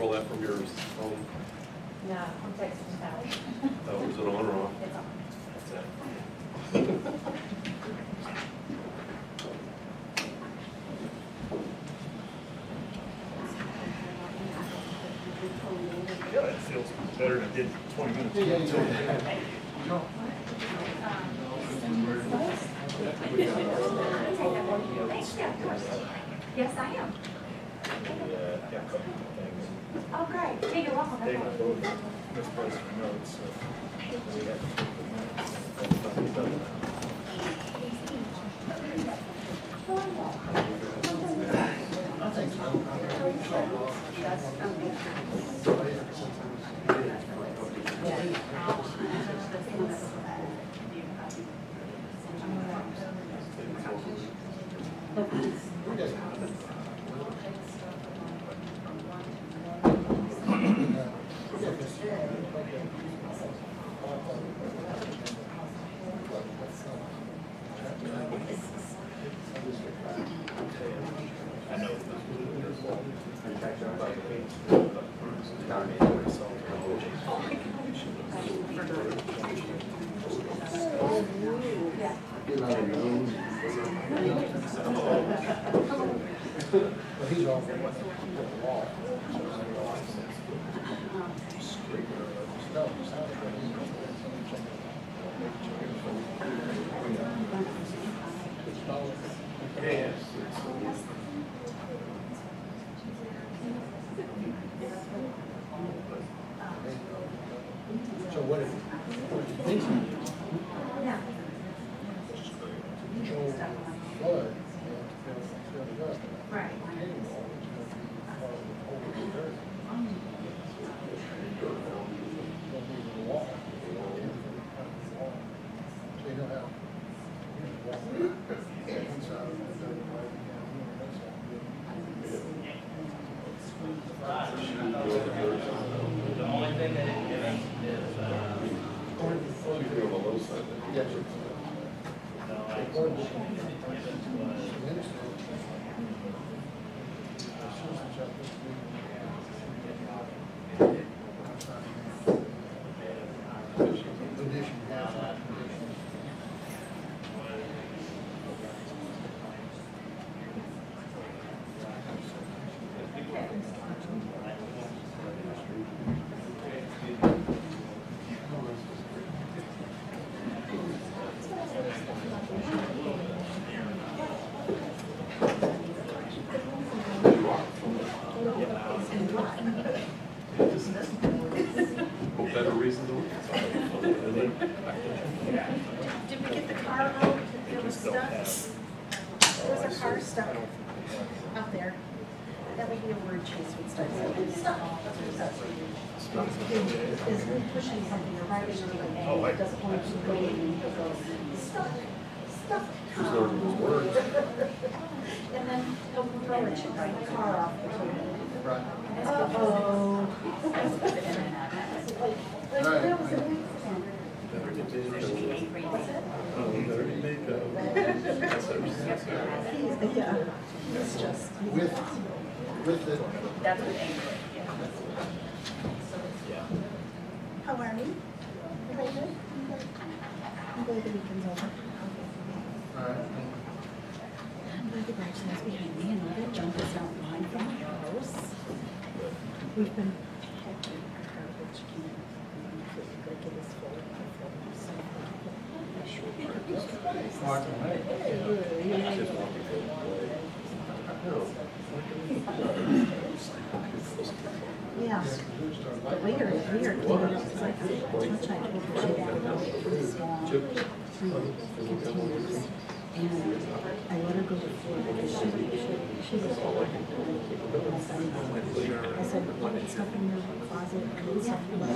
control that from your phone? No, I'm texting Sally. Oh, is it on or off? It's on. That's it. Yeah, it feels better than it did 20 minutes ago. Yes, I am. Oh, great. Yeah, you're welcome. They got both misplaced for notes, so we have to take the minutes. He's off. So what if you think? Blood. Right. The only thing that it gives is, Better reason to look. Did we get the car out? It was stuck. There was a car stuck out there. That would be a word chase would start. Stuck. Is pushing something or right is really bad. It doesn't want to go in. Stuck. Stuck. She's learning those words. And then he'll throw it, she'll drive the car off. Right. Uh-oh. Right. Better get makeup. Yeah, it's just. With the. That's what angry. How are you? Very good. I'm glad the weekend's over. All right. I'm glad the garage sale's behind me and all that junk is not lying from my house. We've been packing our garbage can. Like it is full of yeah. But later, it's weird. It's like much I told her she had and I let her go to Florida because she was old. I said, put stuff in your closet and stuff in your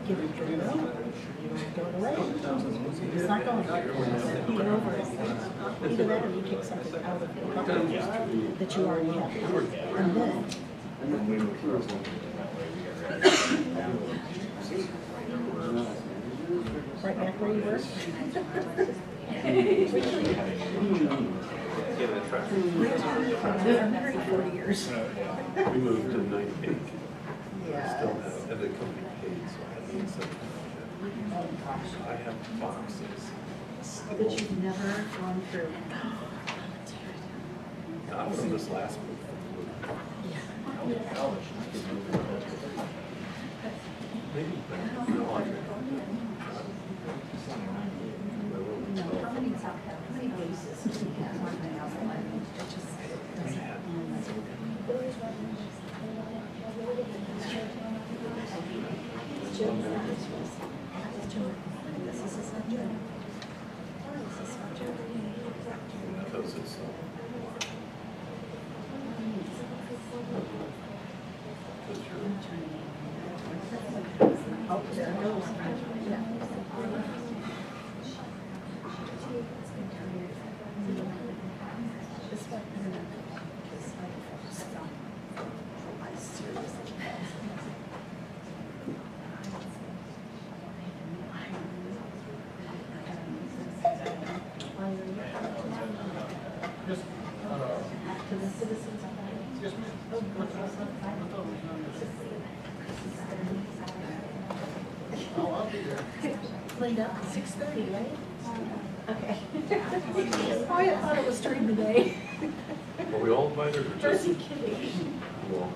give it to her. Throw it away. It's not going. Get over it. Either that or you take something out of it that you already have. And then right back where you were? Give it a try. I'm married 40 years. We moved to 98. Yeah. Still have, and the company paid, so I had to accept it. I have boxes. But you've never gone through. Not from this last move. Maybe. No, how many bases do we have? It just doesn't. This is his son, Joe. This is son, Joe. Because it's, because you're, Oh, there it goes. Yeah. This one, because I seriously. Just, To the citizens of yes, ma'am. Oh, I'll be there. Linda, 6:30, right? Okay. Oh, I thought it was during the day. are we all invited or just? Just kidding. Well,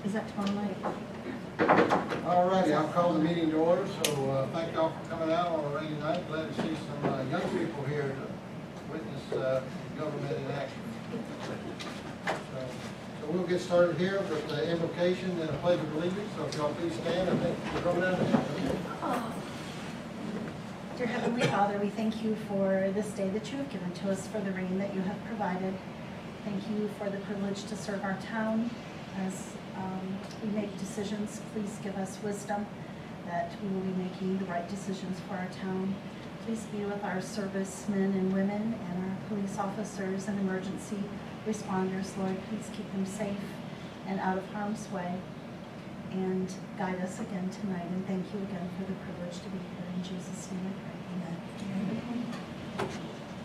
Is that tomorrow night? All righty, I'll call the meeting to order, so thank y'all for coming out on a rainy night. Glad to see some young people here to witness government in action. So we'll get started here with the invocation and a pledge of allegiance, so if y'all please stand and thank you for coming out. Dear Heavenly Father, we thank you for this day that you have given to us, for the rain that you have provided. Thank you for the privilege to serve our town. As we make decisions, please give us wisdom that we will be making the right decisions for our town. Please be with our servicemen and women and our police officers and emergency responders. Lord, please keep them safe and out of harm's way. And guide us again tonight. And thank you again for the privilege to be here. In Jesus' name I pray.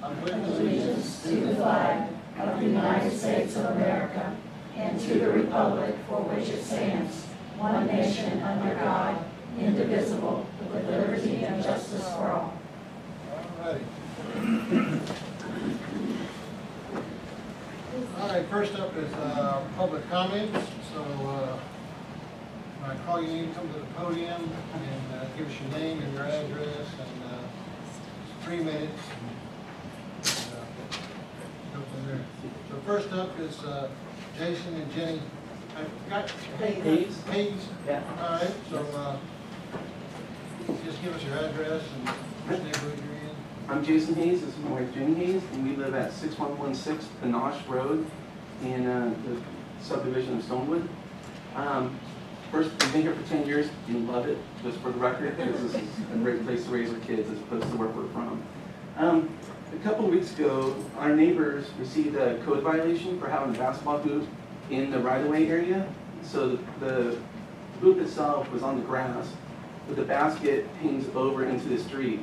Amen. Allegiance to the flag of the United States of America and to the republic for which it stands, one nation under God, indivisible, with liberty and justice for all. All righty. All right, first up is public comments. So when I call you, you come to the podium and give us your name and your address and 3 minutes. Go from there. So first up is Jason and Jenny. I got Hayes. Hayes. Yeah. All right. So just give us your address and which neighborhood you're in. I'm Jason Hayes, this is my wife Jenny Hayes, and we live at 6116 Panache Road in the subdivision of Stonewood. First, we've been here for 10 years, we love it, just for the record, because this is a great place to raise our kids as opposed to where we're from. A couple of weeks ago, our neighbors received a code violation for having a basketball hoop in the right-of-way area. So the hoop itself was on the grass, but the basket hangs over into the street.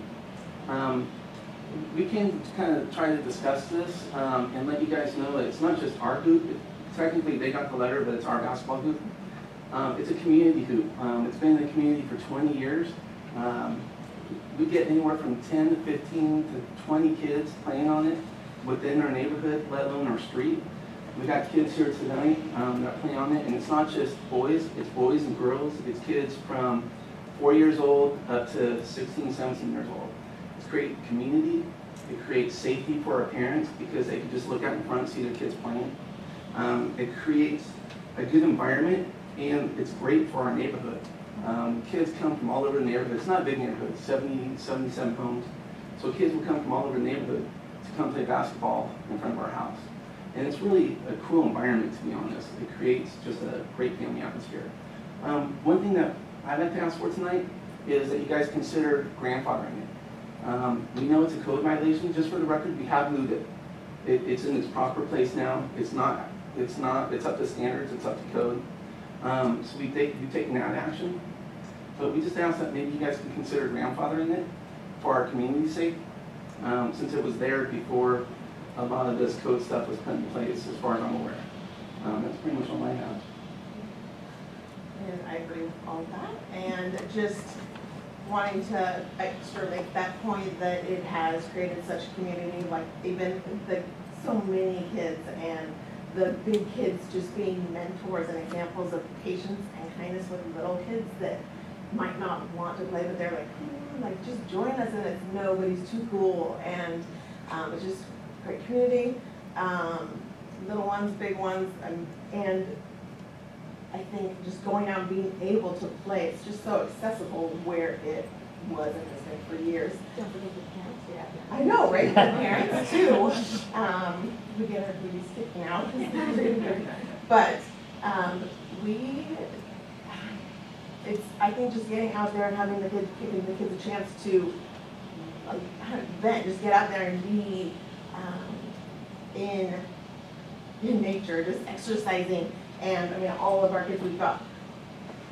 We can kind of try to discuss this and let you guys know that it's not just our hoop. Technically, they got the letter, but it's our basketball hoop. It's a community hoop. It's been in the community for 20 years. We get anywhere from 10 to 15 to 20 kids playing on it within our neighborhood, let alone our street. We got kids here tonight that play on it, and it's not just boys, it's boys and girls. It's kids from 4 years old up to 16, 17 years old. It's great community. It creates safety for our parents because they can just look out in front and see their kids playing. It creates a good environment, and it's great for our neighborhood. Kids come from all over the neighborhood. It's not a big neighborhood, 70, 77 homes. So kids will come from all over the neighborhood to come play basketball in front of our house. And it's really a cool environment, to be honest. It creates just a great family atmosphere. One thing that I'd like to ask for tonight is that you guys consider grandfathering it. We know it's a code violation. Just for the record, we have moved it. It's in its proper place now. It's up to standards, it's up to code. So we've taken that action. But we just asked that maybe you guys can consider grandfathering it for our community's sake, since it was there before a lot of this code stuff was put in place, as far as I'm aware. That's pretty much all I have. And I agree with all of that, and just wanting to extra make that point that it has created such a community, like even so many kids and the big kids just being mentors and examples of patience and kindness with little kids that might not want to play, but they're like just join us, and it's nobody's too cool, and it's just great community, little ones, big ones, and I think just going out and being able to play, it's just so accessible where it wasn't this thing for years. Don't forget the parents, yeah. I know, right? The parents too. We get our booties sticking out. But I think just getting out there and having giving the kids a chance to vent, just get out there and be in nature, just exercising. And I mean, all of our kids, we've got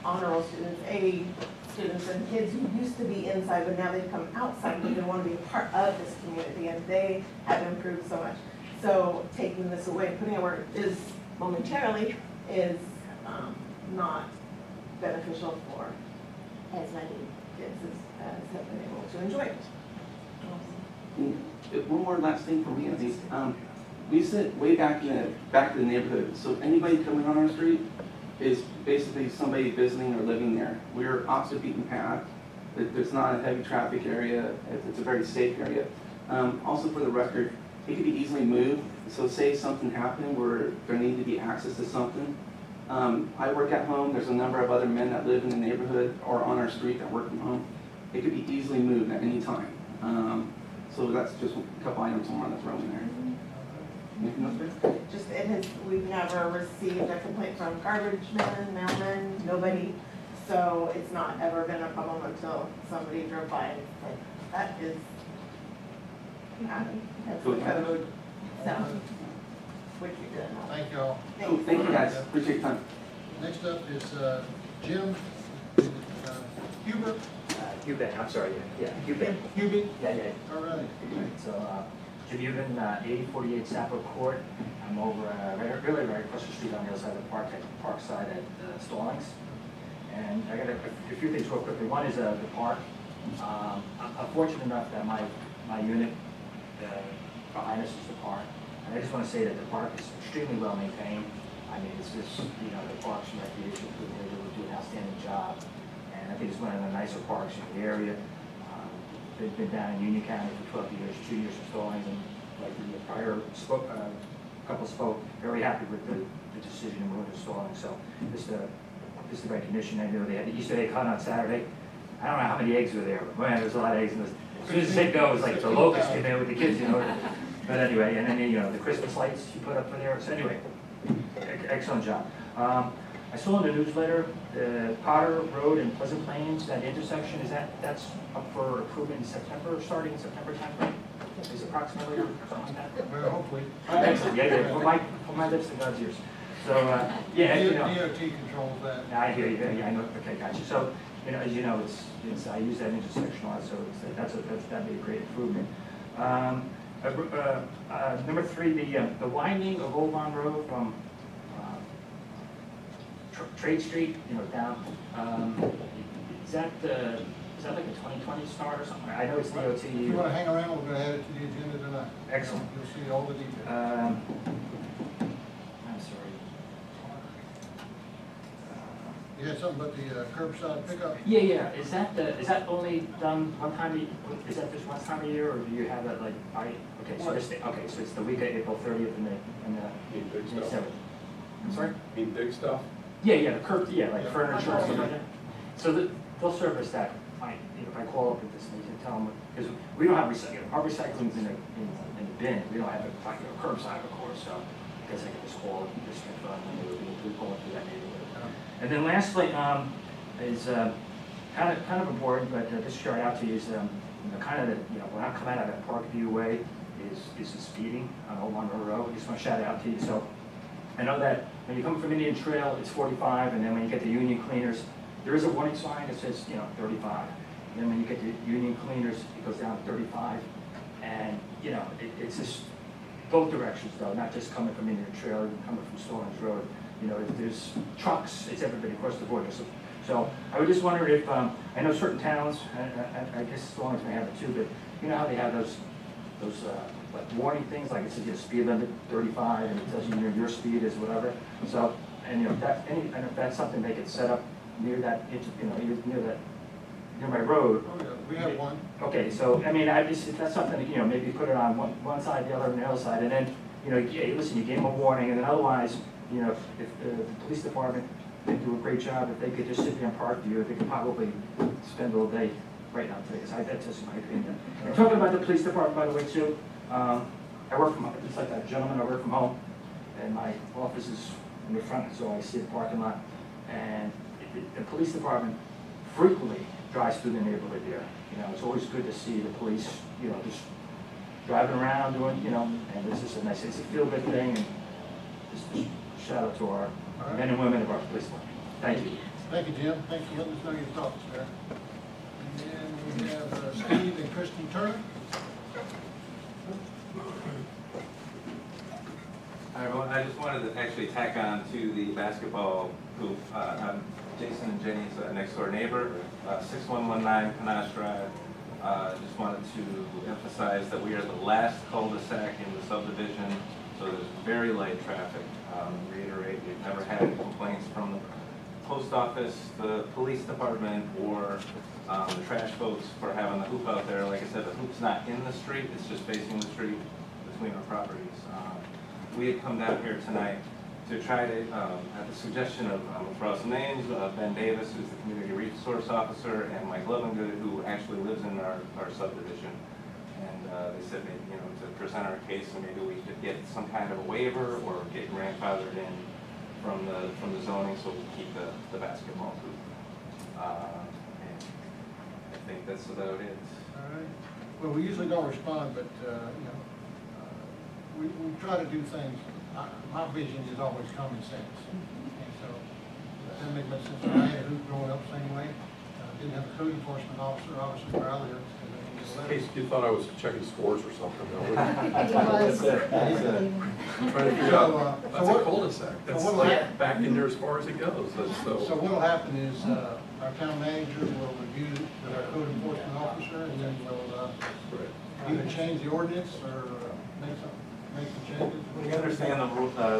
honor roll students, A students, and kids who used to be inside, but now they've come outside because they want to be a part of this community, and they have improved so much. So taking this away and putting it where it is momentarily is not beneficial for as many kids as have been able to enjoy it. One more last thing for me, at least. We sit way back in the neighborhood, so anybody coming on our street is basically somebody visiting or living there. We're off the beaten path. There's not a heavy traffic area. It's a very safe area. Also, for the record, it could be easily moved. So say something happened where there needed to be access to something. I work at home. There's a number of other men that live in the neighborhood or on our street that work from home. It could be easily moved at any time. So that's just a couple items I wanted to throw in there. Anything else there? Just we've never received a complaint from garbage men, mailmen, nobody. So it's not ever been a problem until somebody drove by and it's like, that is, that's the code. So, which we did not. Thank you all. Cool. Thank you guys. Appreciate your time. Next up is Jim Huber. Cuban, I'm sorry, yeah, Cuban. Hubie. Yeah. All right. So, Jim Cuban, 8048 Sappho Court. I'm over, really right across the street on the other side of the park, at the park side at Stallings. And I got a few things real quickly. One is the park. I'm fortunate enough that my unit behind us is the park. And I just want to say that the park is extremely well maintained. I mean, it's just, the Parks and Recreation Group, they really do an outstanding job. And I think it's one of the nicer parks in the area. They've been down in Union County for 12 years, 2 years from Stallings, and like the prior couple spoke, very happy with the decision to move to Stallings. So this is the recognition. I know they had the Easter egg hunt on Saturday. I don't know how many eggs were there, but man, there's a lot of eggs. And as soon as the egg goes, like the locusts came in with the kids, But anyway, and then the Christmas lights you put up for there. So anyway, excellent job. I saw in the newsletter, the Potter Road and Pleasant Plains, that intersection, that's up for improvement in September, starting in September timeframe? Is approximately or something like that? Well, hopefully. Excellent, yeah, for my lips to God's ears. So, DOT controls that. I hear you, yeah, I know, okay, gotcha. So, as you know, it's I use that intersection a lot, so that'd be a great improvement. Number 3, the widening of Old Bond Road from Trade Street, down. Is that like a 2020 start or something? I know it's DOT. If you want to hang around, we're going to add it to the agenda tonight. Excellent. You'll see all the details. I'm sorry. You had something about the curbside pickup? Yeah. Is that only done one time? Is that just one time a year, or do you have that like? So it's the week of April 30th and the 7th. I'm sorry. Need big stuff? Yeah, the curb, like furniture or something like that. So they'll service that. If I call up at this, they can tell them, because we don't have recycling. Our recycling's in the bin. We don't have it curbside, of course. So I guess I can just call it, just confirm when they would be going through that neighborhood. And then lastly, is kind of important, but just to share it out to you is when I come out of that Parkview Way, is the speeding on Old Monroe Road. I just want to shout it out to you. So I know that when you come from Indian Trail, it's 45, and then when you get to Union Cleaners, there is a warning sign that says, 35. And then when you get to Union Cleaners, it goes down to 35. And, it's just both directions though, not just coming from Indian Trail and coming from Stallings Road. If there's trucks, it's everybody across the border. So I would just wonder if, I know certain towns, I guess Stallings may have it too, but you know how they have those like warning things, like it says speed limit 35 and it tells you your speed is whatever. So, and if that's something they could set up near that, near my road. Oh, yeah, we have one. Okay, so, if that's something, maybe put it on one side, the other, and the other side, and then, listen, you gave them a warning, and then otherwise, if the police department, they do a great job, if they could just sit there and park you, they could probably spend all day right now today, because that's just my opinion. And talking about the police department, by the way, too, I work from home, just like that gentleman, I work from home, and my office is in the front, so I see the parking lot, and the police department frequently drives through the neighborhood there. It's always good to see the police, just driving around doing, and this is a nice, it's a feel-good thing, and just shout out to our men and women of our police department. Thank you. Thank you, Jim. Thanks for letting us know your thoughts there. And then we have Steve and Kristen Turner. Hi, everyone. I just wanted to actually tack on to the basketball hoop. I'm Jason and Jenny's next door neighbor, 6119 Panache Drive. Just wanted to emphasize that we are the last cul-de-sac in the subdivision, so there's very light traffic. Reiterate, we've never had any complaints from the post office, the police department, or the trash folks for having the hoop out there. Like I said, the hoop's not in the street, it's just facing the street between our properties. We had come down here tonight to try to, at the suggestion of, I'm going to throw out some names, Ben Davis, who's the Community Resource Officer, and Mike Lovingood, who actually lives in our subdivision. And they said, maybe, to present our case, and maybe we could get some kind of a waiver or get grandfathered in from the zoning so we can keep the basketball hoop. And I think that's about it. All right. Well, we usually don't respond, but, we try to do things. My vision is always common sense. And so that doesn't make much sense. I had a hoop growing up the same way. Didn't have a code enforcement officer, obviously, where I lived. In case you thought I was checking scores or something. It was. I'm trying to figure out, that's a cul-de-sac. That's like back in there as far as it goes. So what'll happen is, our town manager will review with our code enforcement officer, and then we'll, either change the ordinance or make some changes. We understand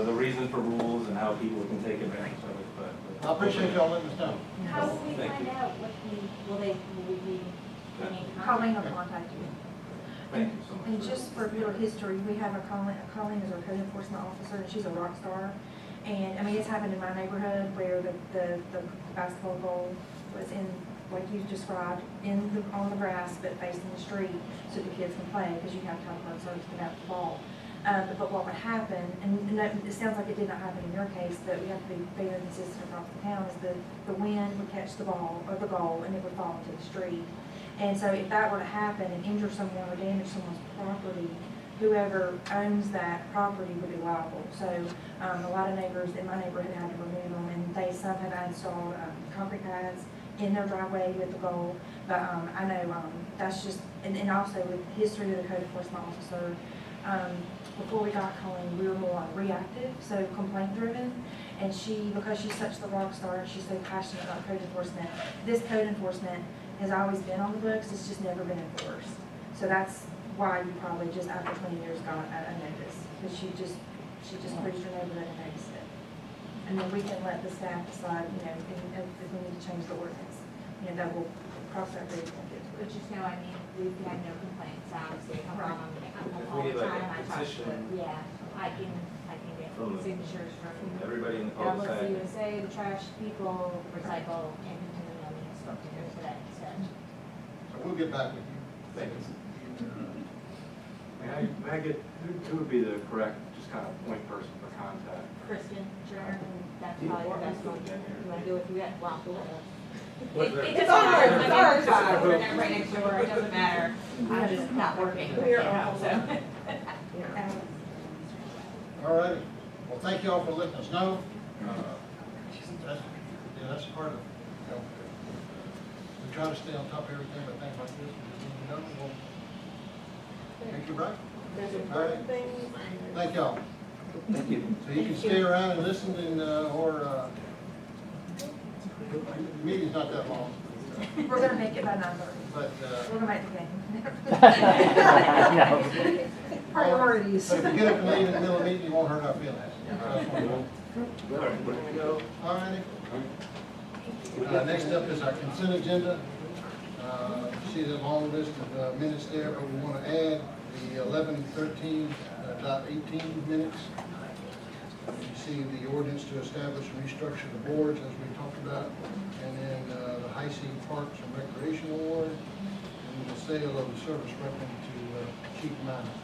the reason for rules and how people can take advantage of it, but. I appreciate y'all letting us know. How will we Thank find you. out what will we be Colleen will contact you. Thank you so much. And just for a little history, we have Colleen is our code enforcement officer, and she's a rock star. And it's happened in my neighborhood where the basketball goal was in, like you described, on the grass but facing the street so the kids can play, because you have to have hard service to get the ball. But what would happen, and it sounds like it did not happen in your case, but we have to be very consistent across the town, is the wind would catch the ball or the goal and it would fall into the street. And so if that were to happen and injure someone or damage someone's property, whoever owns that property would be liable. So a lot of neighbors in my neighborhood had to remove them, and some have installed concrete pads in their driveway with the goal. But I know that's just, and also with the history of the code enforcement officer, before we got Colleen, we were more reactive, so complaint driven. And because she's such the rock star, and she's so passionate about code enforcement, this code enforcement has always been on the books, it's just never been enforced. So that's why you probably just after 20 years got a notice, because she just cruised your neighborhood and noticed it. And then we can let the staff decide, if we need to change the ordinance, that will cross that bridge when we get to it. But we've had no complaints, obviously, I'm If all we the need like time, a I talk to, petition I can get from signatures from everybody in the Douglas, cul-de-sac. USA, the trash people, recycle, and I spoke to her today, so. So we'll get back with you. Thank you. May I get, who would be the correct, just kind of point person for contact? Kristen, Sharon, that's probably the best one. You want to do it, you got, well, It's ours, it's ours. We're right next door, it doesn't matter. I'm just not working. We're Yeah, all- so. All righty. Well, thank you all for letting us know. That's part of, you know, we try to stay on top of everything, but things like this, we just need to know. We'll make you right. There's All right. important things. Thank y'all. Thank you. So you can stay around and listen and, or, the meeting's not that long, We're gonna make it by number. but, We're gonna make the game. Priorities. but if you get up and leave in the middle of the meeting, you won't hurt our feelings. All righty. Next up is our consent agenda. See the long list of minutes there, but we want to add the 11/13.18 minutes. You see the ordinance to establish and restructure the boards, as we talked about, and then the High Seas Parks and Recreation Award, and the sale of the service weapon to Chief Minor.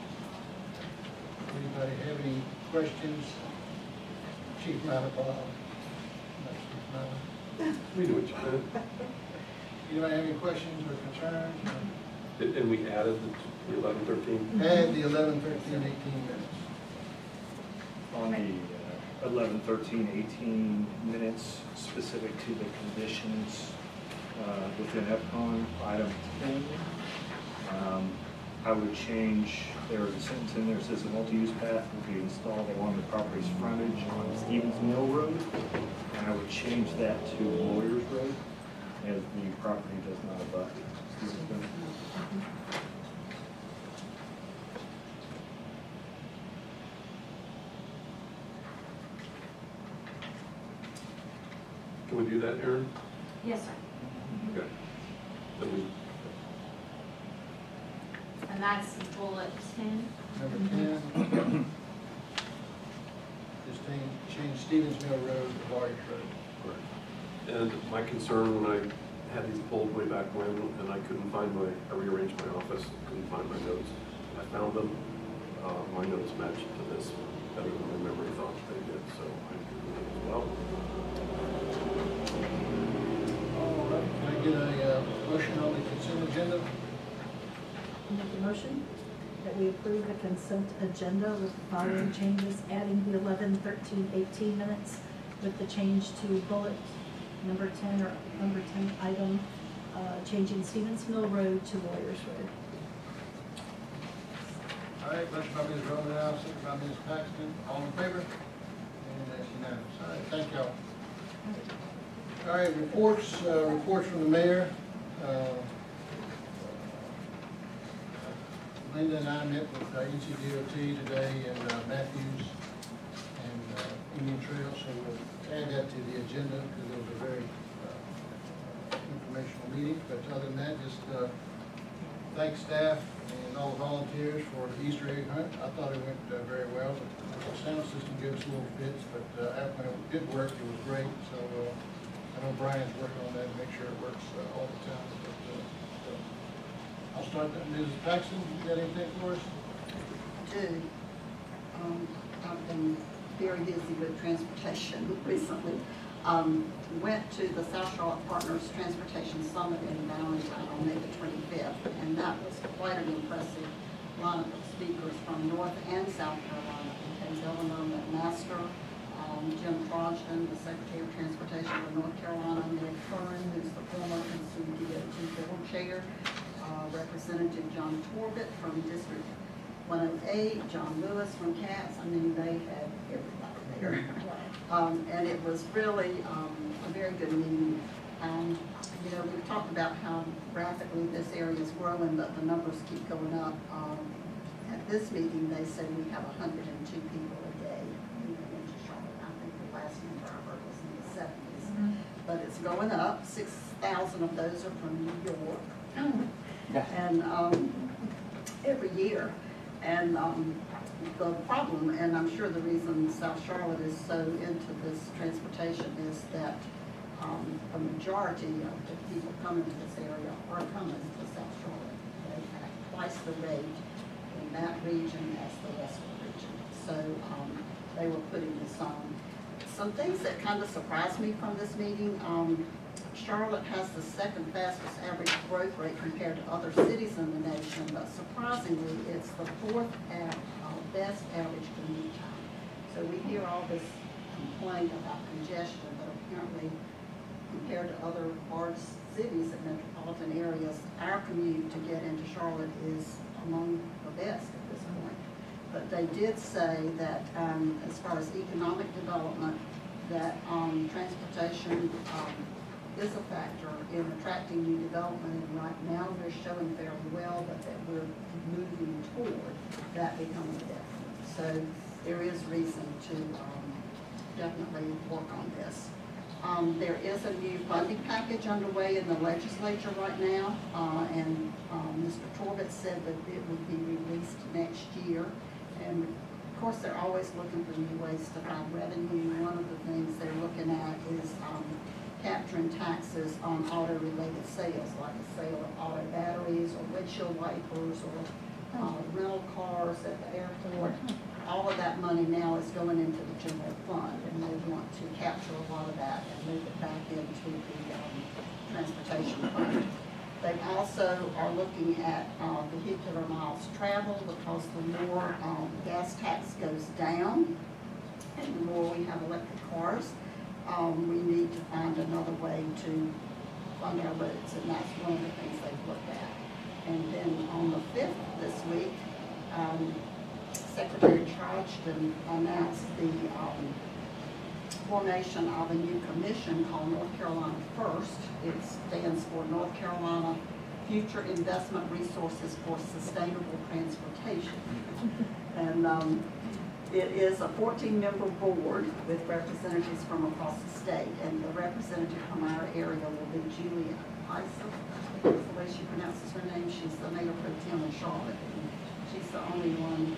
Anybody have any questions? Chief Minor Bob? Not Chief Minor. We do what you did. Anybody have any questions or concerns? And we added the 11/13. Add the 11/13/18 minutes. On the 11/13/18 minutes specific to the conditions within EPCON, item 10, I would change, there was a sentence in there that says a multi-use path will be installed along the property's frontage on Stevens Mill Road, and I would change that to Lawyers Road, as the property does not abut Stevens Mill. Can we do that, Aaron? Yes, sir. Okay. Then we, And that's bullet 10. Number 10. Just change Stevens Mill Road to Lawyers Road. and my concern when I had these pulled way back when, and I couldn't find I rearranged my office, couldn't find my notes. I found them. My notes matched to this better than my memory thought they did, so I did it as well. All right, can I get a motion on the consent agenda? Make a motion that we approve the consent agenda with the following changes, adding the 11/13/18 minutes with the change to bullet number 10 or number 10 item, changing Stevens Mill Road to Lawyers Road. All right, motion by Ms. Romanow, second by Ms. Paxton. All in favor? And that's unanimous. All right, thank y'all. All right, reports from the mayor. Linda and I met with NCDOT today and Matthews and Indian Trail, so we'll add that to the agenda because it was a very informational meeting. But other than that, just thank staff and all the volunteers for the Easter egg hunt. I thought it went very well. The sound system gave us a little fits, but when it did work, it was great. So I know Brian's working on that to make sure it works all the time. But, I'll start that. Mrs. Paxton, you got anything for us? Do. I've been very busy with transportation recently. Went to the South Charlotte Partners Transportation Summit in Valentine on May the 25th, and that was quite an impressive lineup of speakers from North and South Carolina. We had Governor McMaster, Jim Crosden, the Secretary of Transportation of North Carolina, Nick Curran, who's the former and soon-to-be-DOT board chair, Representative John Torbett from District 108, John Lewis from CATS. I mean, they had everybody there. And it was really a very good meeting. You know, we've talked about how rapidly this area is growing, but the numbers keep going up. At this meeting, they said we have 102 people a day moving into Charlotte. I think the last number I heard was in the 70s. Mm-hmm. But it's going up. 6,000 of those are from New York. And every year. And the problem, and I'm sure the reason South Charlotte is so into this transportation is that a majority of the people coming to this area are coming to South Charlotte. They have twice the rate in that region as the western region. So they were putting this on. Some things that kind of surprised me from this meeting, Charlotte has the second fastest average growth rate compared to other cities in the nation, but surprisingly, it's the fourth best average commute time. So we hear all this complaint about congestion, but apparently, compared to other large cities and metropolitan areas, our commute to get into Charlotte is among the best at this point. But they did say that as far as economic development, that transportation is a factor in attracting new development, and right now we're showing fairly well, but that we're moving toward that becoming definite. So there is reason to definitely work on this. There is a new funding package underway in the legislature right now, and Mr. Torbett said that it would be released next year. And of course, they're always looking for new ways to find revenue. One of the things they're looking at is capturing taxes on auto-related sales, like the sale of auto batteries or windshield wipers or rental cars at the airport. All of that money now is going into the general fund, and they want to capture a lot of that and move it back into the transportation fund. They also are looking at vehicular miles traveled, because the more gas tax goes down and the more we have electric cars, we need to find another way to fund our roads, and that's one of the things they've looked at. And then on the 5th this week, Secretary Charleston announced the formation of a new commission called North Carolina First. It stands for North Carolina Future Investment Resources for Sustainable Transportation. And it is a 14-member board with representatives from across the state, and the representative from our area will be Julia Isa. I think that's the way she pronounces her name. She's the mayor pro tem in Charlotte, and she's the only one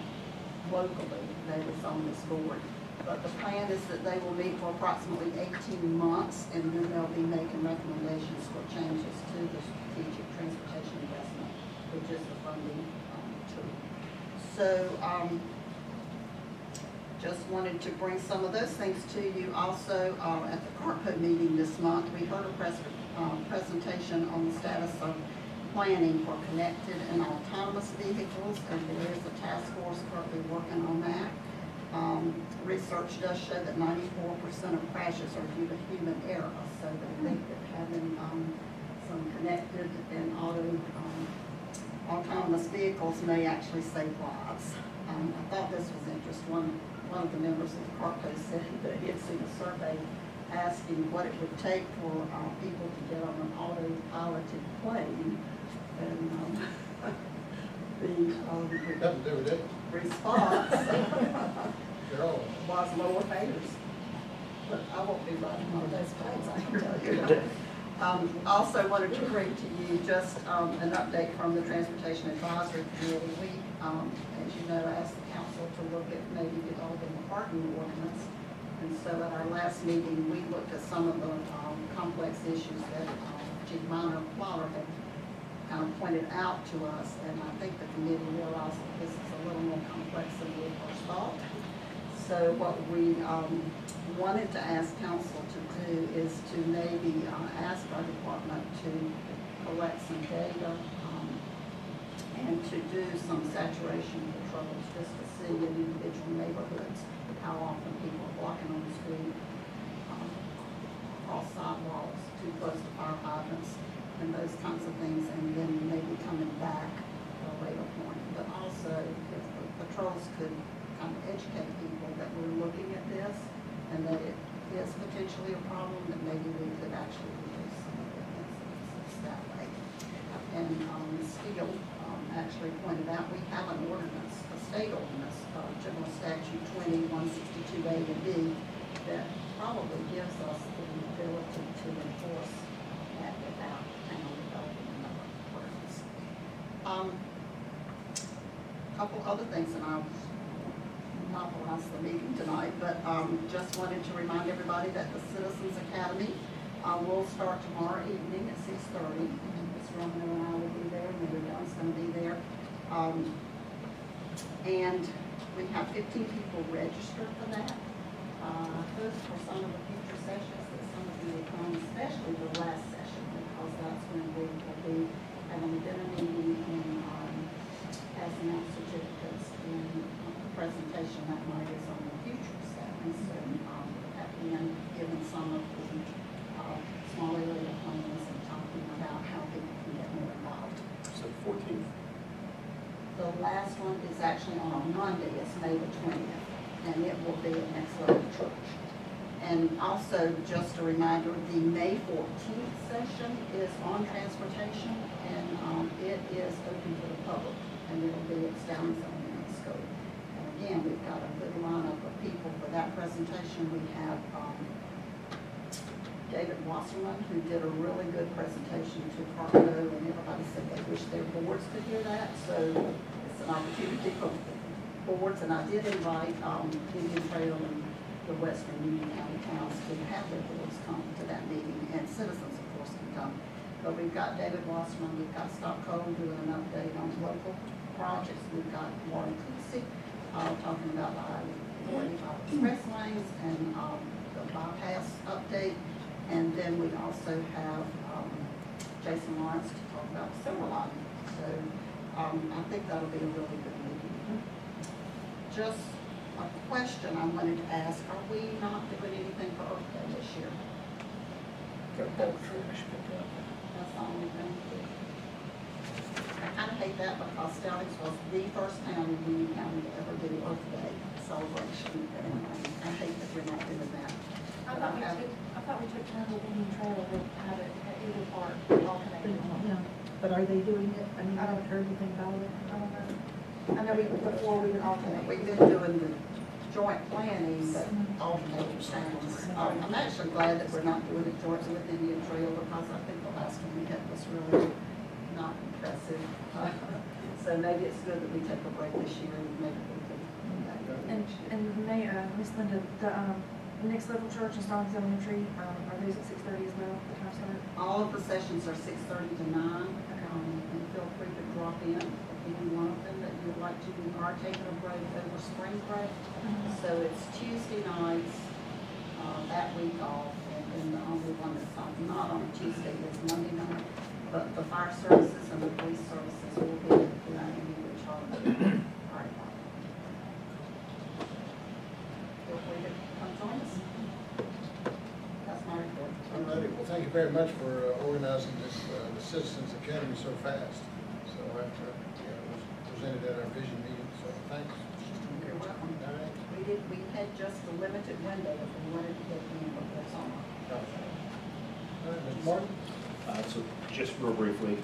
locally that is on this board. But the plan is that they will meet for approximately 18 months, and then they'll be making recommendations for changes to the strategic transportation investment, which is the funding tool. So just wanted to bring some of those things to you. Also, at the CARPO meeting this month, we heard a presentation on the status of planning for connected and autonomous vehicles, and there is a task force currently working on that. Research does show that 94% of crashes are due to human error, so they think that having some connected and autonomous vehicles may actually save lives. I thought this was interesting. One of the members of the CARPO said that he had seen a survey asking what it would take for people to get on an auto-piloted plane, and the response was lower fares. But I won't be riding one of those planes, I can tell you. Also wanted to bring to you just an update from the Transportation Advisory Committee. We, as you know, asked the council to look at maybe developing a parking ordinance. And so at our last meeting, we looked at some of the complex issues that Chief Minor Plotter had kind of pointed out to us, and I think the committee realized that this is a little more complex than we first thought. So what we wanted to ask council to do is to maybe ask our department to collect some data and to do some saturation controls, just to see in individual neighborhoods how often people are walking on the street, cross sidewalks, too close to fire hydrants, and those kinds of things, and then maybe coming back at a later point. But also, if the patrols could kind of educate people that we're looking at this and that it is potentially a problem, that maybe we could actually reduce some of the incidents that way. And Steele actually pointed out we have an ordinance, a state ordinance, General Statute 20-162A and B, that probably gives us the ability to enforce that without developing another ordinance. A couple other things, and I'll monopolize the meeting tonight, but just wanted to remind everybody that the Citizens Academy will start tomorrow evening at 6:30. Ms. Romano and I will be there, and Mary Young's going to be there. And we have 15 people registered for that. I hope for some of the future sessions that some of you you to come, especially the last session, because that's when we will be having a dinner meeting and passing out certificates and presentation that night is on the future Stallings. So at the end, giving some of the small area plans and talking about how people can get more involved. So 14th. The last one is actually on a Monday, it's May the 20th, and it will be at Next Level Church. And also, just a reminder, the May 14th session is on transportation, and it is open to the public, and it'll be at Stallings Elementary School. And again, we've got a good lineup of people for that presentation. We have David Wasserman, who did a really good presentation to Cargo, and everybody said they wish their boards could hear that, so it's an opportunity for boards. And I did invite Indian Trail and the Western Union County towns to have their boards come to that meeting, and citizens, of course, can come. But we've got David Wasserman, we've got Scott Cole doing an update on local projects, we've got Warren Cooksey talking about the I-45 express lanes and the bypass update. And then we also have Jason Lawrence to talk about silver lining. So I think that'll be a really good meeting. Just a question I wanted to ask, are we not doing anything for Earth Day this year? Got a bulk trash picked up. That's the only thing. I kind of hate that because Stallings was the first town in Union County to ever do Earth Day celebration. And I hate that we're not doing that. I thought we took turns with Indian Trail to have it at either park, all connected. Yeah, but are they doing it? I mean, I haven't heard anything about it. I don't know. I know before we would alternate. We've been doing the joint planning, but alternating towns. I'm actually glad that we're not doing it jointly with Indian Trail, because I think the last one we had was really not impressive. So maybe it's good that we take a break this year and maybe we can. And Miss Linda, the Next Level Church and Stallings Elementary, are those at 6:30 as well, the time start? All of the sessions are 6:30 to 9, and feel free to drop in if any one of them that you'd like to. We are taking a break over spring break, so it's Tuesday nights, that week off, and then the only one that's not on a Tuesday is Monday night. But the fire services and the police services will be at the Indian Charter. All right. Feel free to come join us. That's my report. All righty, well, thank you very much for organizing this, the Citizens Academy so fast. So after, it was presented at our vision meeting, so thanks. You're welcome. All right. We had just a limited window if we wanted to get in before summer. All right, Mr. Martin? So just real briefly,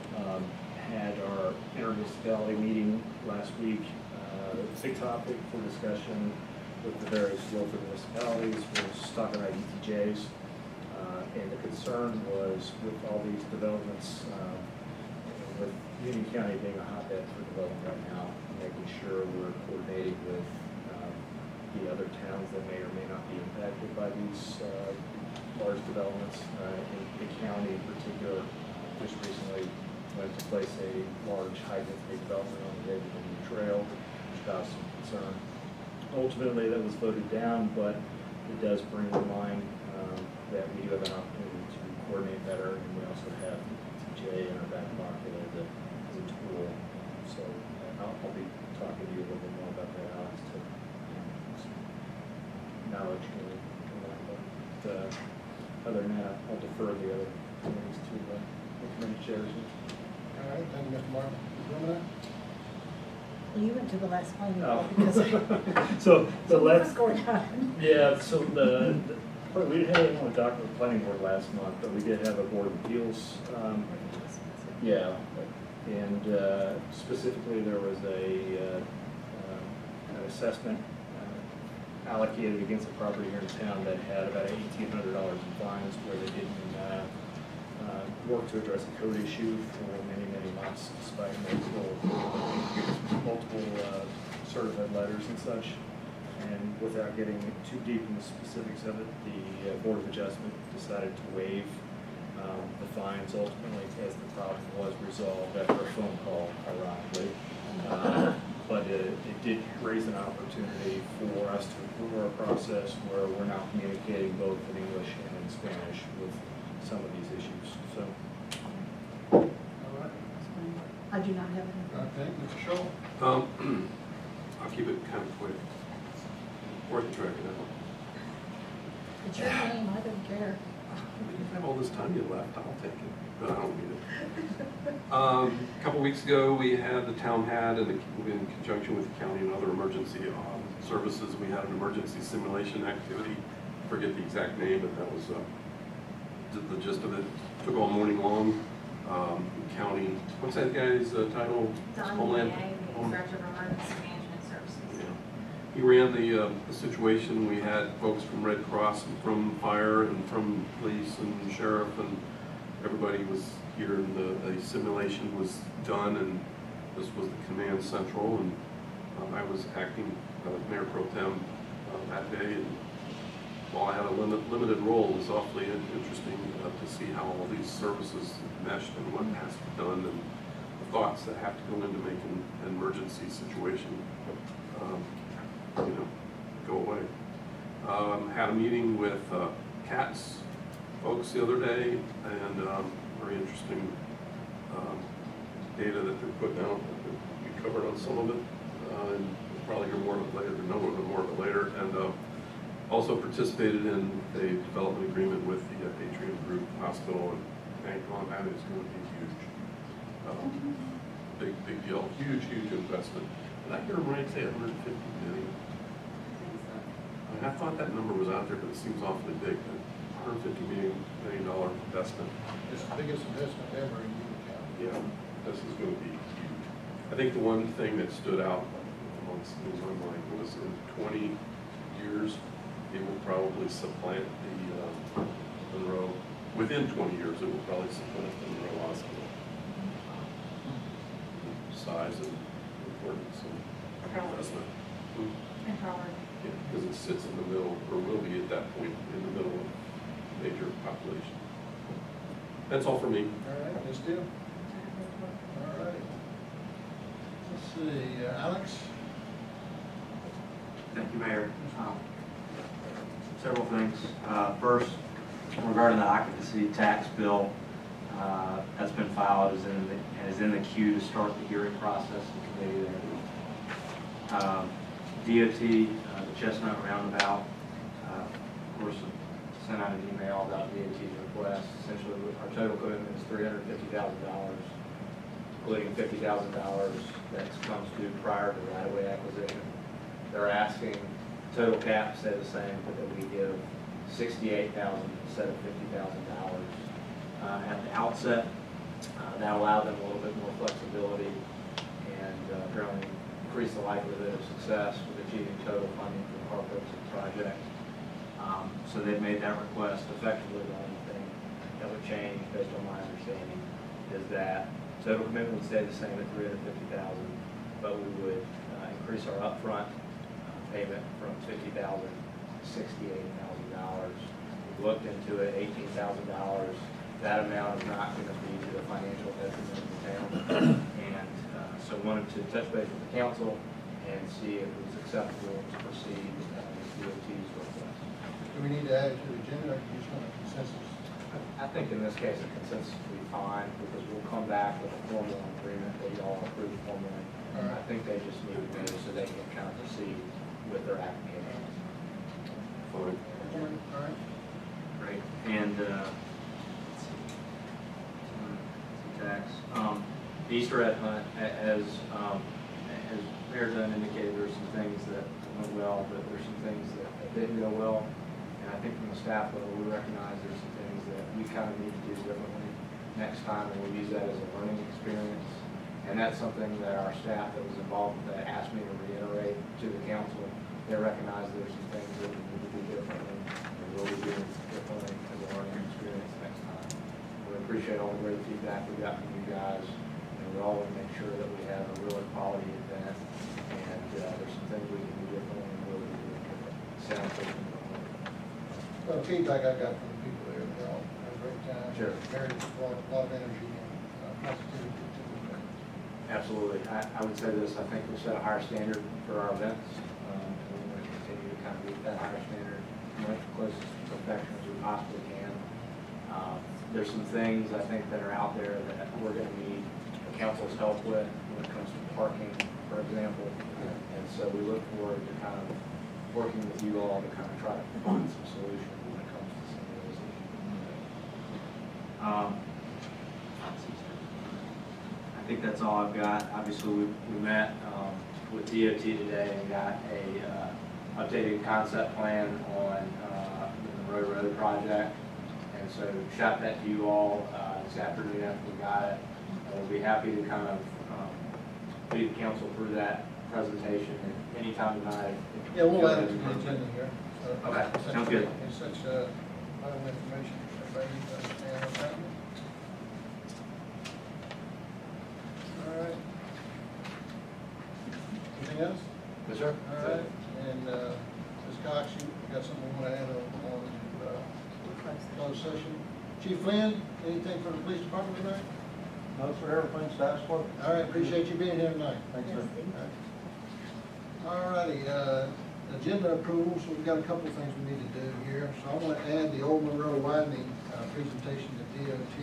had our intermunicipality meeting last week. Big topic for discussion with the various local municipalities was talking about ETJs. And the concern was with all these developments, with Union County being a hotbed for development right now, making sure we're coordinating with the other towns that may or may not be impacted by these large developments. In the county in particular, just recently went to place a large high-density development on the edge of the new trail, which caused some concern. Ultimately, that was voted down, but it does bring to mind that we do have an opportunity to coordinate better, and we also have ETJ in our back pocket as a tool. So I'll be talking to you a little bit more about that, Alex, to knowledge really from that. But other than that, I'll defer the other committees to the committee chairs. All right, thank you, Mr. Martin. Ms. Well, you went to the last planning Oh. board because So the what was last, going on? yeah, so we didn't have anyone talk to the planning board last month, but we did have a board of appeals. Yeah, and specifically there was an assessment allocated against a property here in town that had about $1,800 in fines where they didn't work to address a code issue for many, many months, despite multiple certified letters and such. And without getting too deep in the specifics of it, the Board of Adjustment decided to waive the fines ultimately, as the problem was resolved after a phone call, ironically, but it did raise an opportunity for us to improve our process where we're now communicating both in English and in Spanish with some of these issues. So, All right. I do not have anything. Okay, Mr. Shaw? I'll keep it kind of quick. Worth the track it out. It's your name, I don't care. You have all this time you left, I'll take it, but I don't need it. A couple weeks ago, the town had, in conjunction with the county and other emergency services, we had an emergency simulation activity. I forget the exact name, but that was the gist of it. Took all morning long. County, what's that guy's title? Don Homeland. DA, Director of Emergency Management Services. Yeah. He ran the situation. We had folks from Red Cross and from fire and from police and sheriff, and everybody was here, and the simulation was done, and this was the command central, and I was acting Mayor Pro Tem that day, and while I had a limited role, it was awfully interesting to see how all these services meshed and what has to be done, and the thoughts that have to go into making an emergency situation go away. Had a meeting with CATS folks the other day, and very interesting data that they're putting out. We covered on some of it, and we'll probably hear more of it later, or know more of it later. And also participated in a development agreement with the Atrium Group Hospital, and bank on that is going to be huge. Big deal, huge investment. Did I hear him right say 150 million? I thought that number was out there, but it seems awfully big. $150 million investment. It's the biggest investment ever in Union County. Yeah, this is going to be huge. I think the one thing that stood out amongst things on my mind was in 20 years, it will probably supplant the Monroe. Within 20 years, it will probably supplant the Monroe Hospital. Size and importance and investment. And Howard. Yeah, because it sits in the middle, or will be at that point, in the middle of major population. That's all for me. All right, Ms. Steele? All right. Let's see, Alex? Thank you, Mayor. Several things. First, regarding the occupancy tax bill, that's been filed, is in the queue to start the hearing process in committee there. DOT, the Chestnut Roundabout, of course, sent out an email about DOT's request. Essentially, our total commitment is $350,000, including $50,000 that comes due prior to right-of-way acquisition. They're asking, total cap stay the same, but that we give $68,000 instead of $50,000 at the outset. That allowed them a little bit more flexibility and apparently increase the likelihood of success with achieving total funding for the car purchase project. So they've made that request. Effectively, the only thing that would change, based on my understanding, is that total commitment would stay the same at $350,000, but we would increase our upfront payment from $50,000 to $68,000. We looked into it, $18,000. That amount is not going to be to the financial detriment of the town, and so wanted to touch base with the council and see if it was acceptable to proceed with DOT's request. Do we need to add it to the agenda, or do you just want a consensus? I think in this case a consensus will be fine, because we'll come back with a formal agreement that you all approve formally. All right. I think they just need to know so they can kind of proceed with their application. Fine. All right. Great. And tax. Easter egg hunt, as Mayor Dunn indicated, there's some things that went well, but there's some things that didn't go well. And I think from the staff level, we recognize there's some things that we kind of need to do differently next time, and we'll use that as a learning experience. And that's something that our staff that was involved with that asked me to reiterate to the council. They recognize there's some things that we need to do differently, and we'll be doing differently as a learning experience next time. We appreciate all the great feedback we got from you guys, and we all want to make sure that we have a really quality event, and there's some things we can do differently, and we'll be doing different. Sounds good. Well, the feedback I got from the people there, they all had a great time. Sure. Very, a lot of energy and positivity to the event. Absolutely. I would say this, I think we'll set a higher standard for our events. And we want to continue to kind of meet that higher standard, as close to perfection as we possibly can. There's some things I think that are out there that we're going to need the council's help with when it comes to parking, for example. And so we look forward to kind of working with you all to kind of try to find some solutions when it comes to some of those issues. I think that's all I've got. Obviously, we met with DOT today and got a updated concept plan on the Monroe Road project. And so shot that to you all this afternoon after we got it. We'll be happy to kind of lead the council through that presentation at any time tonight. Yeah, we'll add it to the agenda here. Okay, sounds good. It's such a lot of information, everybody needs to understand what's happening. All right. Anything else? Yes, sir. All right, and Ms. Cox, you got something you want to add on closed session? Chief Flynn, anything from the police department tonight? No, sir, everything's status quo. All right, appreciate you being here tonight. Thanks, sir. All righty, agenda approval, so we've got a couple of things we need to do here. So I want to add the Old Monroe widening presentation that DOT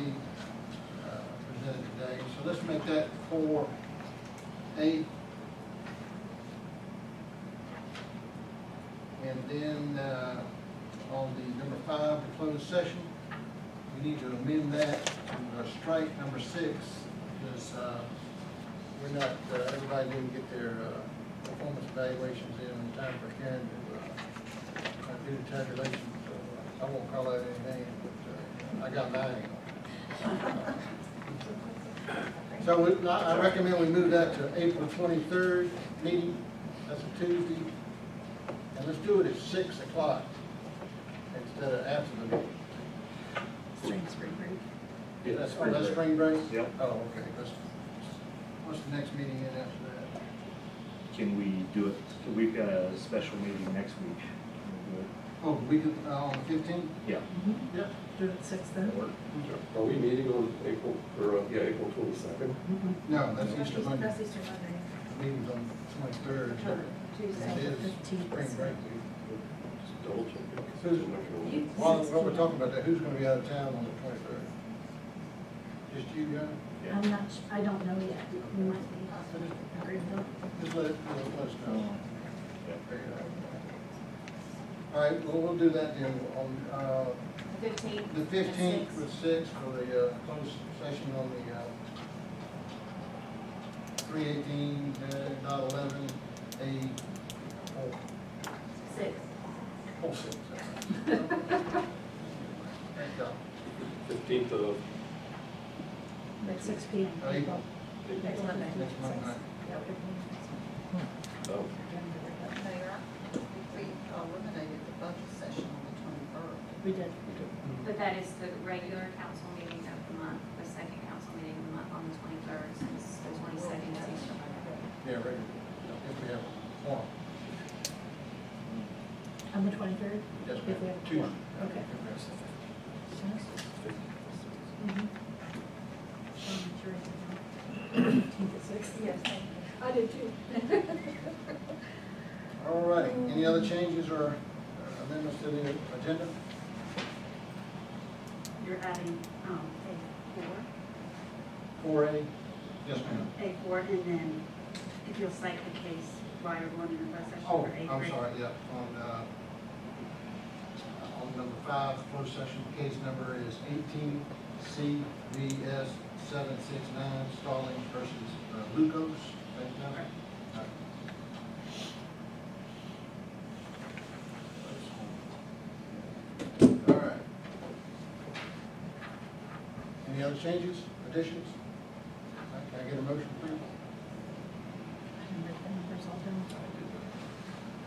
presented today. So let's make that 4A. And then on the number 5, the closed session, we need to amend that to strike number 6, because we're not, everybody didn't get their performance evaluations in time for Karen to do the tabulation. So I won't call out any names, but I got mine. So I recommend we move that to April 23rd meeting. That's a Tuesday. And let's do it at 6 o'clock instead of after the meeting. Spring break. Yeah, that's spring break? Yep. Oh, okay. What's the next meeting in after that? Can we do it, we've got a special meeting next week. Can we do it? Oh, we could, on the 15th? Yeah. Yeah. Do it at 6 then? Are we meeting on April 22nd? No, that's Easter Monday. That's Easter Monday. The meeting's on the 23rd. Tuesday, It is the 15th. spring break week. Just double check it. Who's- While we're talking about that, who's gonna be out of town on the 23rd? Just you, John? Yeah. I'm not, I don't know yet. We might be. Agree with them? Just let us know. Yeah. Figure it out. All right, well, we'll do that then on, 15th. the 15th with 6 for the, closed session on the, 318.11, A, 6. 6. Thank God. 15th of At 6 p.m. April. Next Monday. Next Monday. Oh, Mayor, we eliminated the budget session on the 23rd. We did. But that is the regular council meeting of the month, the second council meeting of the month on the 23rd, since the 22nd is Easter Monday. Yeah, right. If we have one. On the 23rd? Yes, If we have ma'am. a Tuesday. quorum. Okay. Mhm. 15th at 6? Yes, I did too. All righty. Any other changes or amendments to the agenda? You're adding, A4. 4A? Yes, ma'am. A4, and then if you'll cite the case why you're going into closed session Oh, for A3. I'm sorry, yeah. On number 5, closed session, case number is 18 CVS 769, Stallings versus Lucas. All right. Any other changes, additions? Can I get a motion, please?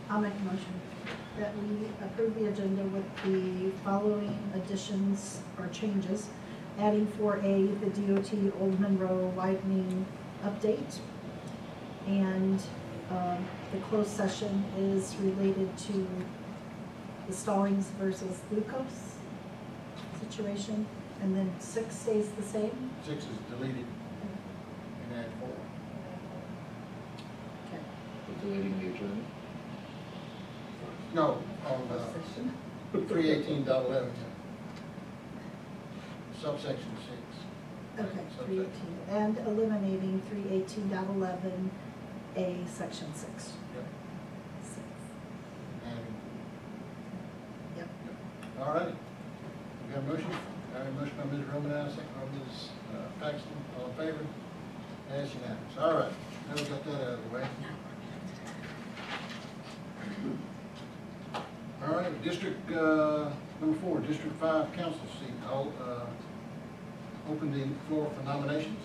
I'll make a motion that we approve the agenda with the following additions or changes. Adding 4A, the DOT Old Monroe widening update. And the closed session is related to the Stallings versus Glucose situation. And then 6 stays the same. 6 is deleted and add 4. creating the adjournment? No, on 318.11, subsection 6. Okay, 318, and eliminating 318.11A, section 6. Yep. 6. And, Yep. all righty. We got a motion? All right, motion by Ms. Romanow, second by Ms. Paxton. All in favor? That's unanimous. All right, now we got that out of the way. All right, District, number 4, District 5 Council seat. I'll open the floor for nominations.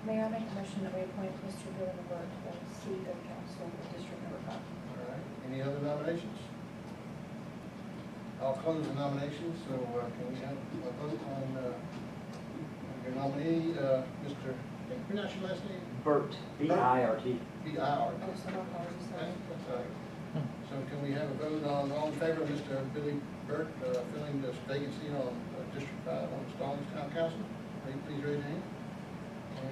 Mayor, I make a motion that we appoint Mr. Bill Burke to the seat of council for District Number 5. All right, any other nominations? I'll close the nominations, so can we have a vote on your nominee, Mr., can you pronounce your last name? Burt, B-I-R-T. B-I-R-T. Oh, so no apologies, sorry. That's all right. So can we have a vote on, all in favor of Mr. Billy Burt filling this vacancy on District 5 on the Stallings Town Council? Please raise your hand.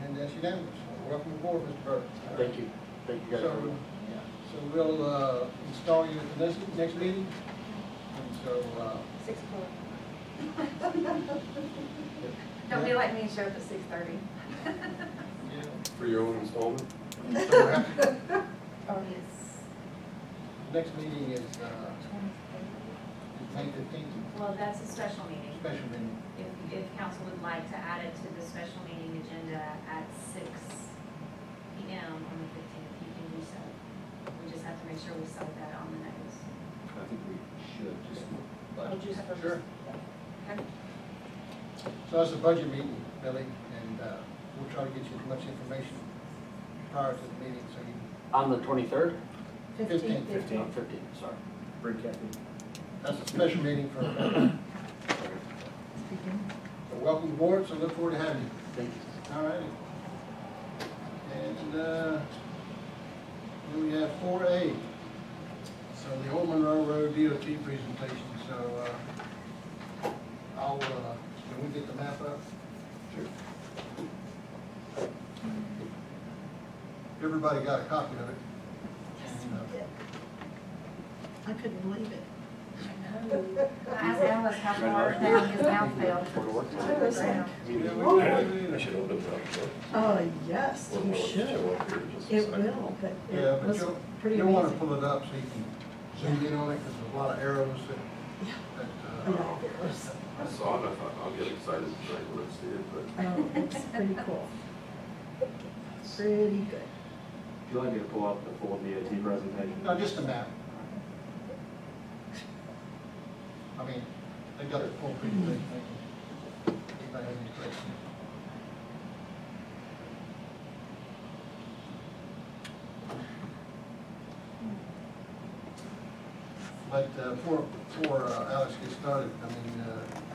And that's unanimous. Welcome aboard, Mr. Burt. Thank you. Thank you guys. So, so we'll install you at the next meeting. And so, 6 o'clock. Don't be like me and show up at 6:30. yeah. For your own installment? So we'll have to- Oh, yes. next meeting is May 15th, Well, that's a special meeting. special meeting. If council would like to add it to the special meeting agenda at 6 p.m. on the 15th, you can do so. We just have to make sure we set that on the notice. I think we should just. I'll just for Sure. Okay? So that's a budget meeting, Billy, and we'll try to get you as much information prior to the meeting, so you. On the 23rd? 15th. 15th, sorry. Bring Kathy. That's a special meeting for, so welcome aboard, so look forward to having you. Thank you. All righty. And then we have 4A. So the Old Monroe Road DOT presentation, so I'll, can we get the map up? Sure. Everybody got a copy of it? Yes, we did. I couldn't believe it. I asked Alice how far down his mouth fell. I was like, I should open it up. oh, yes, Or you will it show should. up here in just a It second? will, but Yeah, it but was pretty you'll want to amazing. pull it up so you can zoom in on it, because there's a lot of arrows that, Yeah, it was, I saw it, I thought, I'll get excited tonight when I see it, but oh, it's pretty cool. Pretty good. Would you like me to pull up the full DOT presentation? no, just a map. I mean, they got the full presentation. Anybody have any questions? But before Alex gets started, I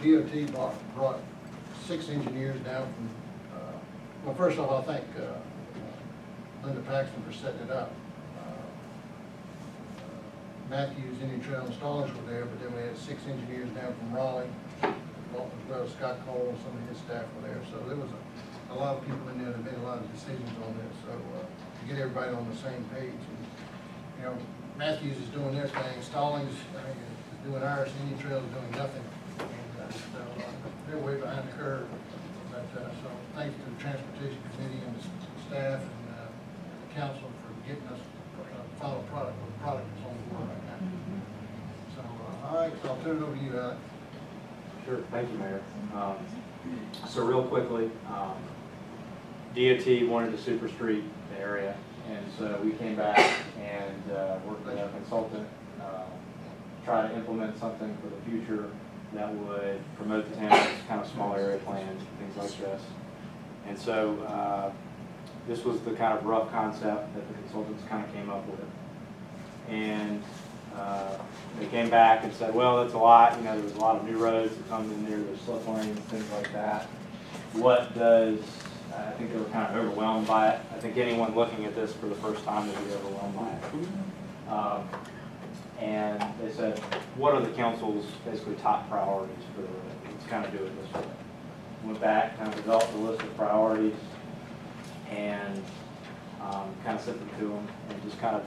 mean, DOT brought 6 engineers down from, well, first off, I'll thank Linda Paxton for setting it up. Matthews, Indian Trail, and Stallings were there, but then we had 6 engineers down from Raleigh, as well as Scott Cole and some of his staff were there. So there was a lot of people in there that made a lot of decisions on this. So to get everybody on the same page, and, you know, Matthews is doing their thing, Stallings is doing ours, Indian Trail is doing nothing. And so they're way behind the curve. But so thanks to the Transportation Committee and the staff and the council for getting us a final product, the product that's on the board right now. So, all right, so I'll turn it over to you, Alex. Sure, thank you, Mayor. So real quickly, DOT wanted to super street the area, and so we came back and worked with a consultant, try to implement something for the future that would promote the town's kind of small area plans, things like this. And so this was the kind of rough concept that the consultants kind of came up with. And they came back and said, well, that's a lot, you know, there's a lot of new roads that come in there, there's slip lanes, things like that. What does, I think they were kind of overwhelmed by it. I think anyone looking at this for the first time would be overwhelmed by it. And they said, what are the council's basically top priorities for the road? Let's kind of do it this way. Went back, kind of developed a list of priorities, and kind of sent them to them, and just kind of,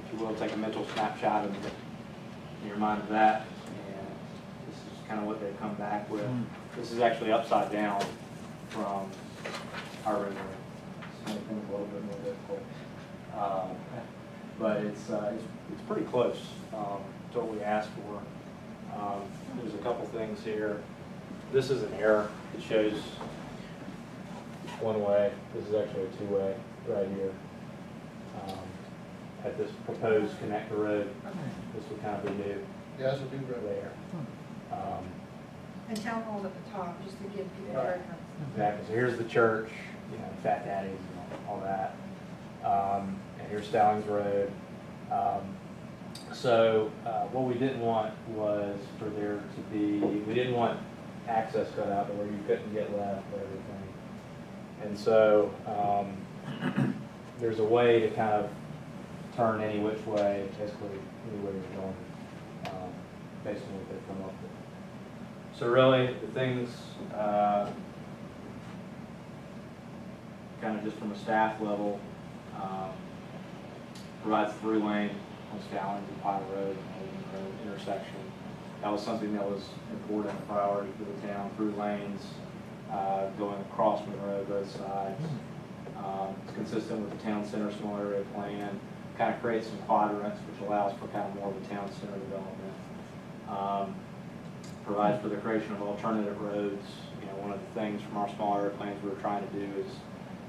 if you will, take a mental snapshot in your mind of that. And this is kind of what they've come back with. This is actually upside down from our rendering. So make things a little bit more difficult. But it's pretty close to what we asked for. There's a couple things here. This is an error. It shows one way. This is actually a two-way right here. At this proposed connector road, this would kind of be new. Yeah, that's a new road. There. And town hall at the top, just to give people a reference. Exactly. So here's the church, you know, Fat Daddies and all that. And here's Stallings Road. So what we didn't want was for there to be, we didn't want access cut out to where you couldn't get left or everything. And so there's a way to kind of turn any which way, basically anywhere you're going, based on what they've come up with. So really, the things, kind of just from a staff level, provides through lane on Stallings and Pine Road and Holden Road intersection. That was something that was important, a priority for the town. Through lanes, going across from the road, both sides. It's consistent with the town center small area plan. Kind of creates some quadrants, which allows for kind of more of a town center development. Provides for the creation of alternative roads. You know, one of the things from our small area plans we were trying to do is,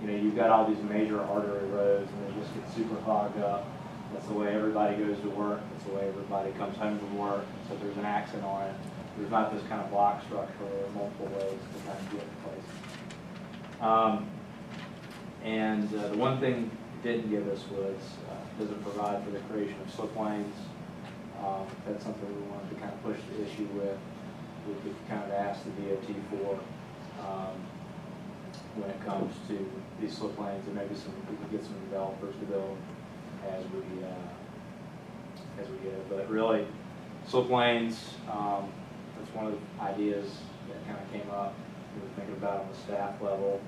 you know, you've got all these major artery roads and they just get super clogged up. That's the way everybody goes to work. That's the way everybody comes home from work. So if there's an accident on it, there's not this kind of block structure or multiple ways to kind of get in place. The one thing it didn't give us was, doesn't provide for the creation of slip lanes. That's something we wanted to kind of push the issue with. We could kind of ask the DOT for when it comes to these slip lanes, and maybe we could get some developers to build as we get it. But really, slip lanes, that's one of the ideas that kind of came up. We were thinking about on the staff level,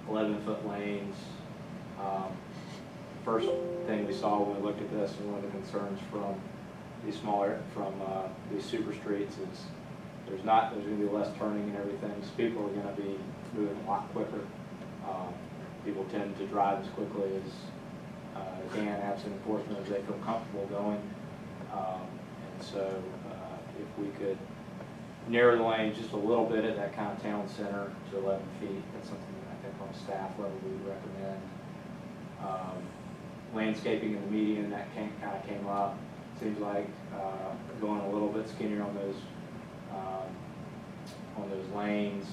11-foot lanes. First thing we saw when we looked at this, and one of the concerns from these these super streets is there's going to be less turning and everything, so people are going to be moving a lot quicker. People tend to drive as quickly as they can, absent enforcement, as they feel comfortable going. And so if we could narrow the lane just a little bit at that kind of town center to 11 feet, that's something that I think on staff level we would recommend. Landscaping in the median, that kind of came up. Seems like going a little bit skinnier on those lanes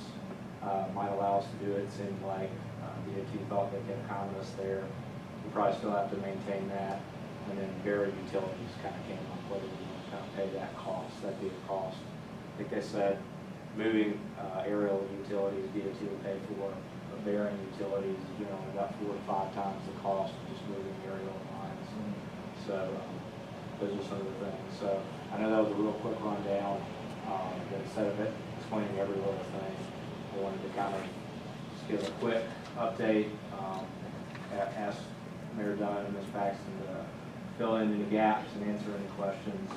might allow us to do it. It seemed like DOT thought they could accommodate us there. We probably still have to maintain that. And then buried utilities kind of came up, whether we want to kind of pay that cost. That'd be a cost. I think they said moving aerial utilities DOT would pay for, but burying utilities is generally about 4 to 5 times the cost of just moving aerial lines. So those are some of the things. So I know that was a real quick rundown, but instead of it explaining every little thing, I wanted to kind of just give a quick update, ask Mayor Dunn and Ms. Paxton to fill in any gaps and answer any questions.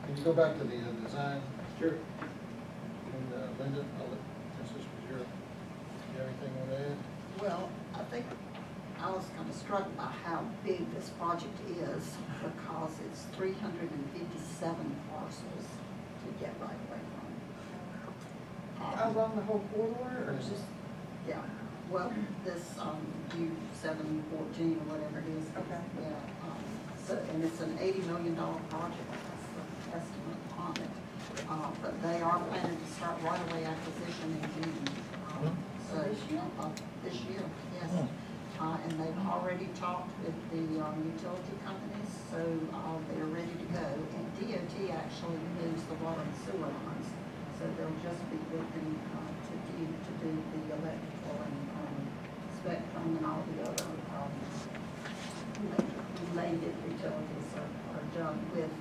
Can you go back to the design? Sure. And Linda, since this was you have anything on that? Well, I think I was kind of struck by how big this project is, because it's 357 parcels to get right away from. Along the whole corridor, or just? Yeah, well, this U714 or whatever it is. Okay. Yeah, so, and it's an $80 million project, that's the estimate on it. But they are planning to start right-of-way acquisition in June. So this year, yes. And they've already talked with the utility companies, so they're ready to go. And DOT actually moves the water and sewer lines, so they'll just be looking to do the electrical and spectrum and all the other related utilities are done with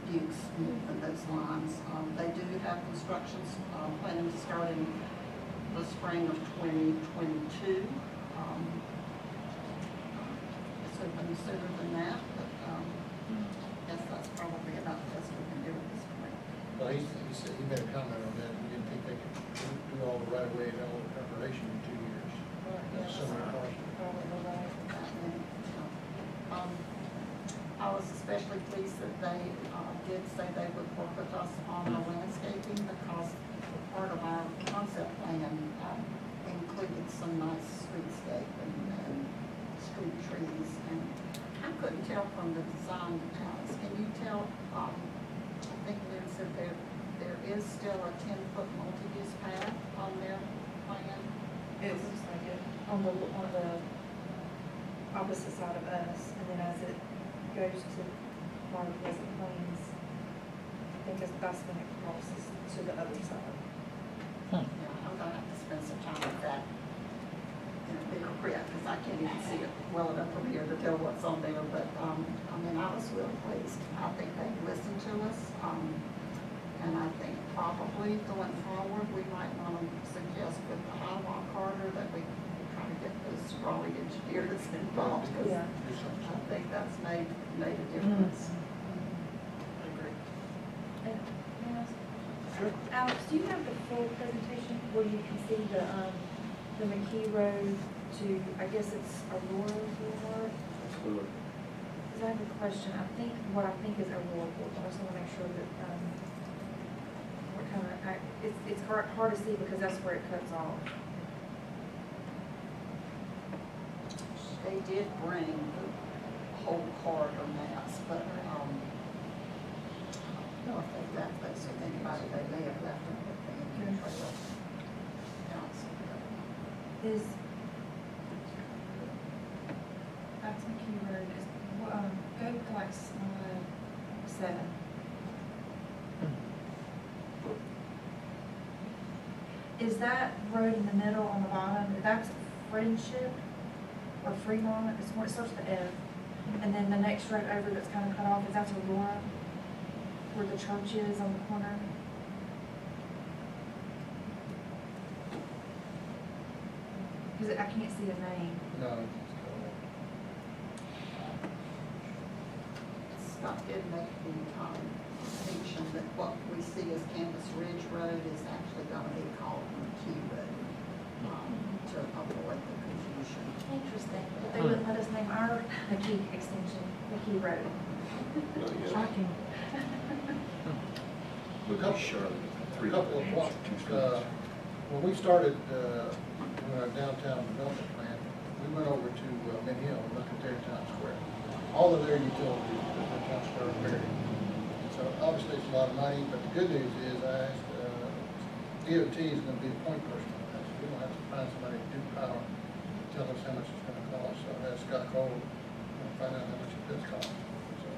Duke's moving those lines. They do have constructions planning to start in the spring of 2022. This would have been sooner than that, but I guess that's probably about the best we can do at this point. Well, he said, he made a comment on that, we didn't think they could do all the right of way and all the preparation in 2 years. That's so many cars. I was especially pleased that they did say they would work with us on the landscaping because part of our concept plan included some nice streetscape and street trees. And I couldn't tell from the design details. Can you tell, I think Lynn said there is still a 10-foot multi-use path on their plan? It looks like it, on the opposite side of us, and then as it goes to Mount Pleasant Plains, I think that's when it crosses to the other side. Yeah, I'm gonna have to spend some time with that in a bigger print, because I can't even see it well enough from here to tell what's on there, but, I mean, I was really pleased. I think they listened to us, and I think probably going forward, we might want to suggest with the Iowa Carter that we try to get those Raleigh engineers involved, because Yeah. I think that's made a difference. I agree. And, may I ask a question? Sure. Alex, do you have the full presentation where you can see the McKee Road to, I guess it's Aurora Boulevard? Absolutely. Because I have a question. What I think is Aurora Boulevard. I just want to make sure that, what kind of, it's hard to see because that's where it cuts off. They did bring the whole corridor maps, but, I don't know if they've left those with anybody. They may have left them with the Indian Trail Council. Is, that's McKee Road, is, go to like slide 7. Is that road in the middle on the bottom, that's Friendship or Fremont, it's where it starts with F. And then the next road over that's kind of cut off, is that's Aurora, where the church is on the corner? Because I can't see a name. No, Scott did make the distinction that what we see as Campus Ridge Road is actually going to be called McKee Road, to avoid the confusion. Interesting. But they wouldn't let us name our McKee extension, McKee Road. Shocking. a couple of points. When we started doing our downtown development plan, we went over to Mint Hill and looked at their town square. All of their utilities, their town square are buried. So obviously it's a lot of money, but the good news is I asked, DOT is going to be the point person on that. So we don't have to find somebody to do power, tell us how much it's going to cost. So I asked Scott Cole and find out how much it does cost. So,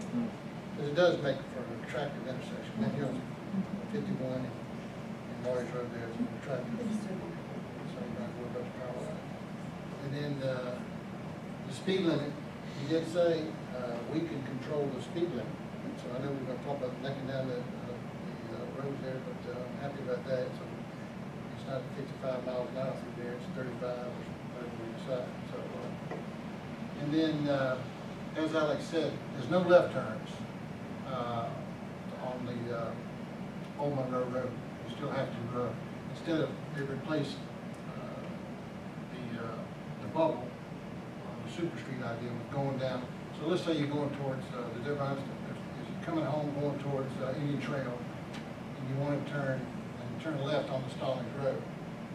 because it does make for an attractive intersection. Mint Hill, 51 and Lawyers Road there is an attractive. So you're not going to go up the power line. And then the speed limit, he did say we can control the speed limit. So I know we're going to talk about necking down the roads there, but I'm happy about that. So it's not 55 miles an hour through there, it's 35 or whatever we decide. So, and then, as Alex said, there's no left turns on the Old Monroe Road. You still have to, instead of, they replaced the bubble, the Super Street idea with going down. So let's say you're going towards the Devon, if you're coming home going towards Indian Trail, and you want to turn, and turn left on the Stallings Road.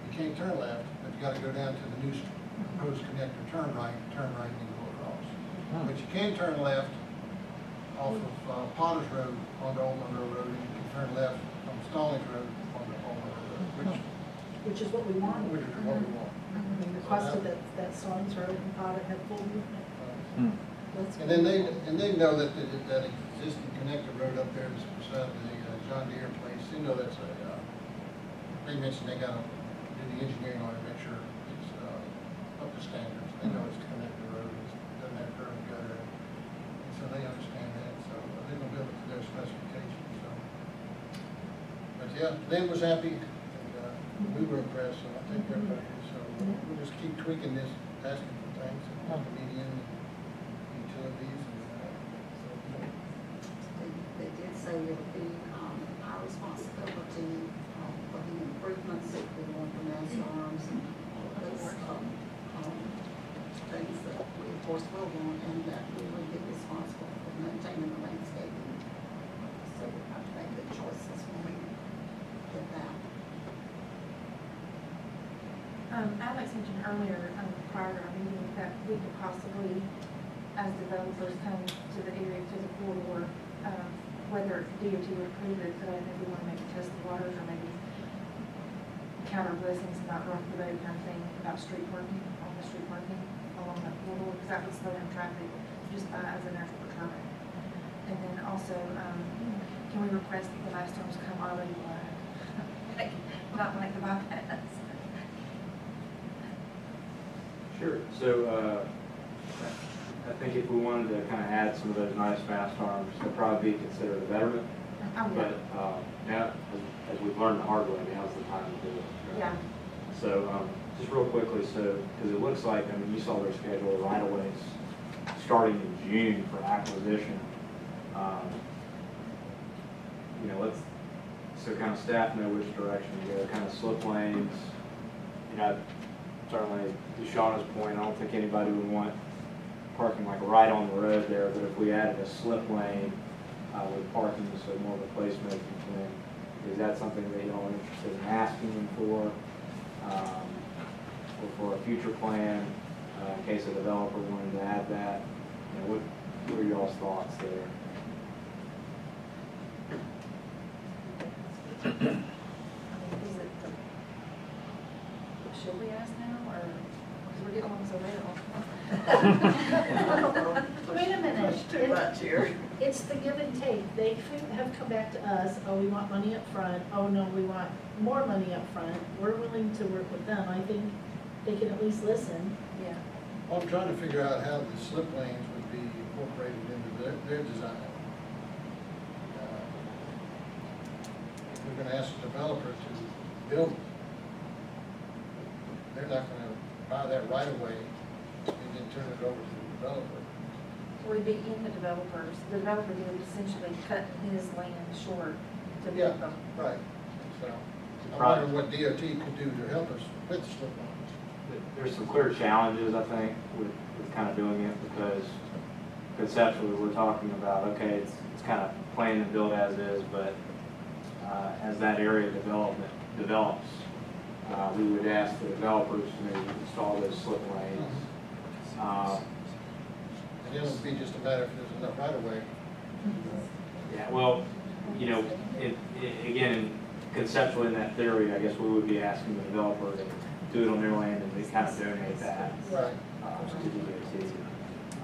You can't turn left, but you got to go down to the new proposed connector, turn right, and then go across. But you can turn left off of Potter's Road onto Old Monroe Road, and you can turn left on Stallings Road onto Old Monroe Road, Which is what we want. which is what we want. We requested that Stallings Road and Potter had full movement. And then they know that that existing connector road up there is beside the John Deere place. They know that's they mentioned they got to do the engineering on it, make sure it's up to standards. They know it's a connector road, it doesn't have curb and gutter, and so they understand that. So they're going to build it to their specifications. So, but yeah, Lynn was happy, and We were impressed, so I think everybody is, so we'll just keep tweaking this, asking for things, and median, utilities, and, They did say it would be our responsibility for the improvements if we want the mass arms and all of those things that we of course will want, and that we would be responsible for maintaining the landscaping. So we have to make good choices when we get that. Alex mentioned earlier, prior to our meeting, that we could possibly, as developers come to the area, to the corridor, whether DOT would approve it, but I think we want to maybe test the waters or maybe counter blessings about rough the road kind of thing, about street parking, on the street parking along that corridor, because that would slow down traffic just by as a natural deterrent. And then also, can we request that the last storms come already black? Not like the bypass. Sure. So I think if we wanted to kind of add some of those nice fast arms, it'd probably be considered a betterment. But now, as we've learned the hard way, now's the time to do it. Right? Yeah. So just real quickly, so because it looks like, I mean, you saw their schedule right away, starting in June for acquisition. You know, so kind of staff know which direction to go, kind of slip lanes. You know, certainly to Shauna's point, I don't think anybody would want parking like right on the road there, but if we added a slip lane with parking, so more of a placemaking plan, is that something that y'all are interested in asking them for? Or for a future plan, in case a developer wanted to add that? You know, what are y'all's thoughts there? Should we ask now, or, because we're getting along so well? Wait a minute. Too much here. It's the give and take. They have come back to us, oh, we want money up front. Oh, no, we want more money up front. We're willing to work with them. I think they can at least listen. Yeah. I'm trying to figure out how the slip lanes would be incorporated into their design. We're gonna ask the developer to build it. They're not gonna buy that right away and then turn it over to the developer. So we'd be in the developers, the developer would essentially cut his land short to Yeah, build them. right. So I wonder what DOT could do to help us with the slip lanes. There's some clear challenges, I think, with kind of doing it, because conceptually we're talking about, okay, it's kind of plan and build as is, but as that area develops, we would ask the developers to maybe install those slip lanes. And then it would be just a matter if there's enough right of way. Yeah, well, you know, again, conceptually in that theory, I guess we would be asking the developer to do it on their land and they kind of donate that Right. to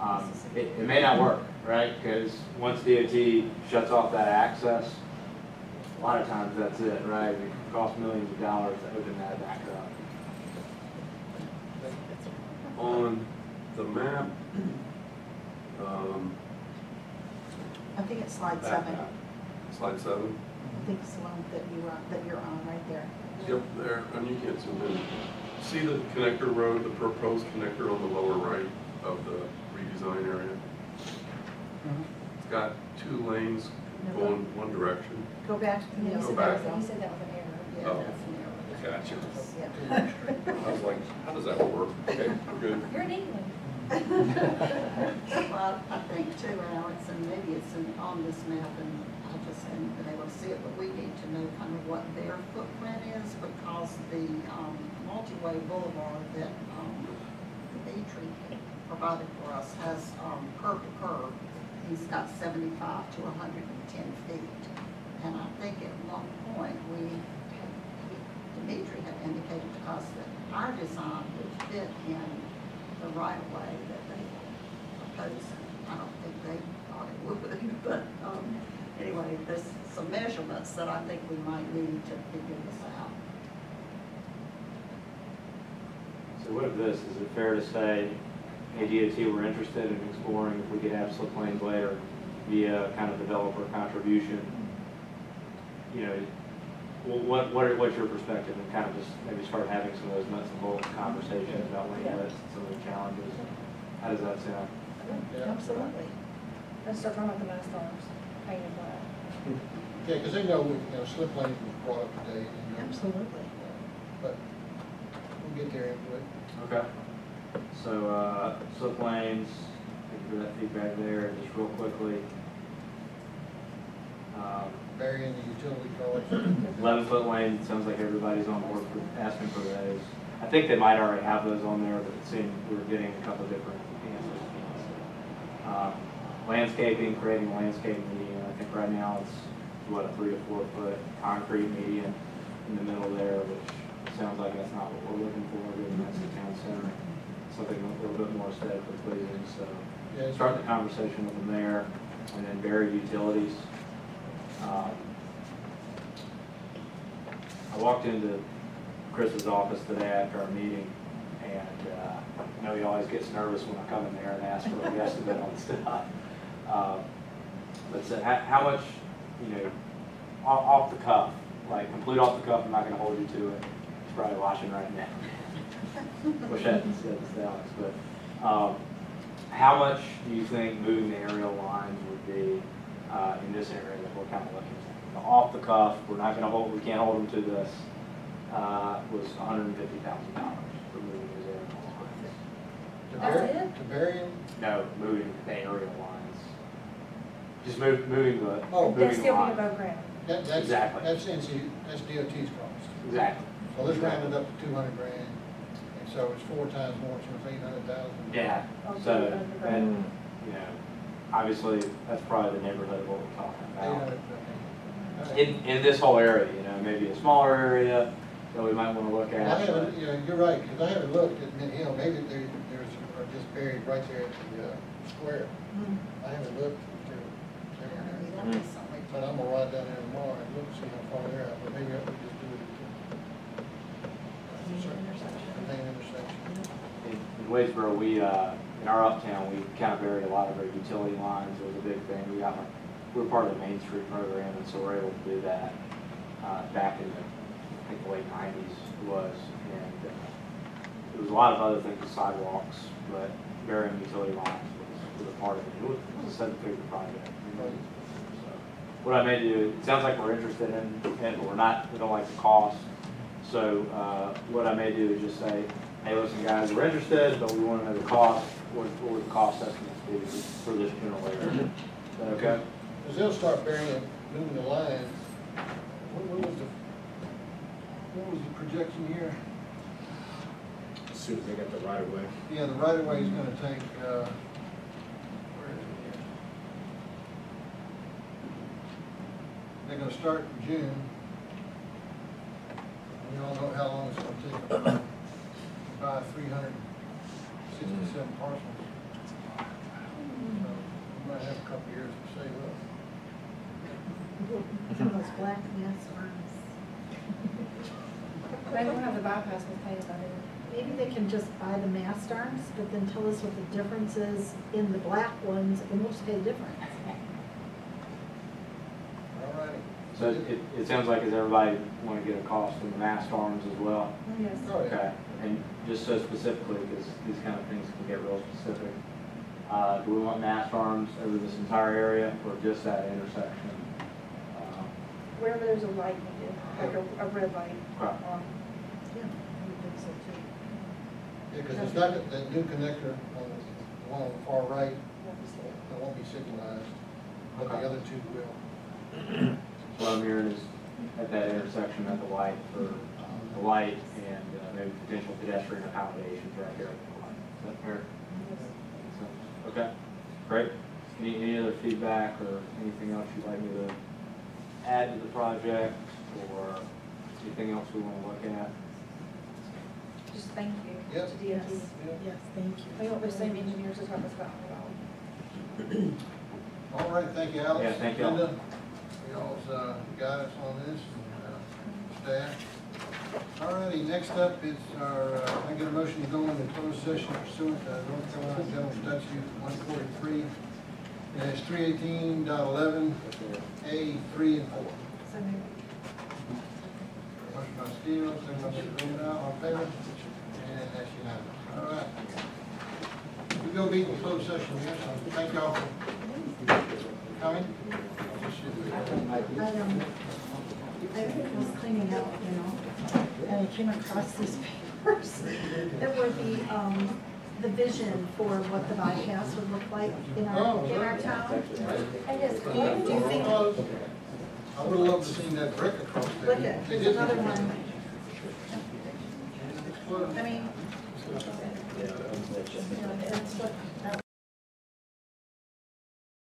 DOT. It may not work, right? Because once DOT shuts off that access, a lot of times that's it, right? It costs millions of dollars to open that back up. On the map, I think it's slide that 7. map, slide 7. I think it's the one that you're on right there. Yep, there, and you can't zoom in. See the connector road, the proposed connector on the lower right of the redesign area? It's got 2 lanes going one direction. Go back. Yeah, Go back. He said that was an error. Yeah, Oh. that's an error. Gotcha. Yeah. I was like, how does that work? Okay, we're good. You're in England. Well, I think too, Alex, and maybe it's on this map, and I just haven't been able to see it, but we need to know kind of what their footprint is, because the multi-way boulevard that Dimitri provided for us has curb to curb. He's got 75 to 110 feet. And I think at one point, Dimitri had indicated to us that our design would fit in the right of way that they proposed. I don't think they thought it would, but anyway, there's some measurements that I think we might need to figure this out. So what of this? Is it fair to say, hey, DOT, we're interested in exploring if we could have slip lanes later via kind of developer contribution? You know, what's your perspective, and kind of just maybe start having some of those nuts and bolts conversations about lane widths and some of the challenges? How does that sound? Yeah. Absolutely. Let's start talking about the mast arms, painted black. Yeah, because they know, slip lanes was brought up today. Absolutely. But we'll get their input. Okay. So, slip lanes, thank you for that feedback there, just real quickly. Burying the utility cars. 11-foot lane, sounds like everybody's on board for asking for those. I think they might already have those on there, but it seemed we were getting a couple of different answers. Landscaping, creating a landscape median. I think right now it's, what, a 3 to 4 foot concrete median in the middle there, which sounds like that's not what we're looking for, given that's the town center. Something a little bit more aesthetically pleasing, so Yeah, start the conversation with them there, and then bury utilities. I walked into Chris's office today after our meeting, and I know he always gets nervous when I come in there and ask for an estimate on stuff. But so how much, off the cuff, like complete off the cuff, I'm not going to hold you to it. He's probably watching right now. Wish I hadn't said this to Alex, but how much do you think moving the aerial lines would be in this area that we're kind of looking at? Off the cuff, we can't hold them to this, was $150,000 for moving those aerial lines. That's it? To bury them? No, moving the aerial lines. Just moving the, Oh, moving That's the still be line. above ground. That's Exactly. That's DOT's cost. Exactly. So let's round it up to 200 grand. And so it's 4 times more, so it's 800,000. Yeah, so, and, obviously, that's probably the neighborhood of what we're talking about. 800. In this whole area, maybe a smaller area that we might want to look I at. haven't, you're right, because I haven't looked at Mint Hill, maybe there's just buried right there at the square. I haven't looked to, but I'm gonna ride down there tomorrow and look, see how far they're at, but maybe I could just do it at the main intersection. In Wadesboro, we, in our uptown, we kind of buried a lot of our utility lines. It was a big thing. We're part of the Main Street program, and so we're able to do that back in the late 90s it was. And there was a lot of other things with sidewalks, but burying utility lines was a part of it. It was a 7-figure project. So what I may do, it sounds like we're interested in it, but we don't like the cost. So what I may do is just say, hey, listen, guys, we're interested, but we want to know the cost. What would the cost estimates be for this general area? Is that okay? Because they'll start burying, moving the lines. What was the projection here? As soon as they got the right of way. Yeah, the right of way is gonna take, where is it here? They're gonna start in June. We all know how long it's gonna take to buy 367 parcels. So we might have a couple years to save up. Those black mast arms. They don't have the bypass with painted on it. Maybe they can just buy the mast arms, but then tell us what the difference is in the black ones, and we'll just pay the difference. All righty. So it sounds like, does everybody want to get a cost on the mast arms as well? Yes. Oh, yeah. Okay, and just so specifically, because these kind of things can get real specific, do we want mast arms over this entire area, or just that intersection? Wherever there's a light needed, like a red light Okay. on. Yeah. I would think so too. Yeah, because it's not that new connector on the one on the far right, that won't be signalized, but the Okay. other two will. What I'm hearing is at that intersection at the light for the light and maybe potential pedestrian accommodations right there at the light. Is that fair? Okay, great. Any other feedback or anything else you'd like me to add to the project, or anything else we want to look at? Just thank you Yep. to DOT. Yes, yes, thank you. They want the same engineers as help us out with all. All right, thank you, Alex. Yeah, thank you all. Linda, for y'all's guidance on this, and staff. All righty, next up is our, I get a motion to go into closed session pursuant to North Carolina General Statute 143-318.11, A, 3 and 4. So maybe. Motion by Steele, second by Mr. Romeo, all in favor? And that's unanimous. All right. We go meet in closed session here, so thank y'all for coming. I was cleaning up, you know, and I came across these papers that were the vision for what the bypass would look like in our town. And it's, do you think, I would have loved to see that brick across there. look at, They there's did. another one. I mean, you know, it's what,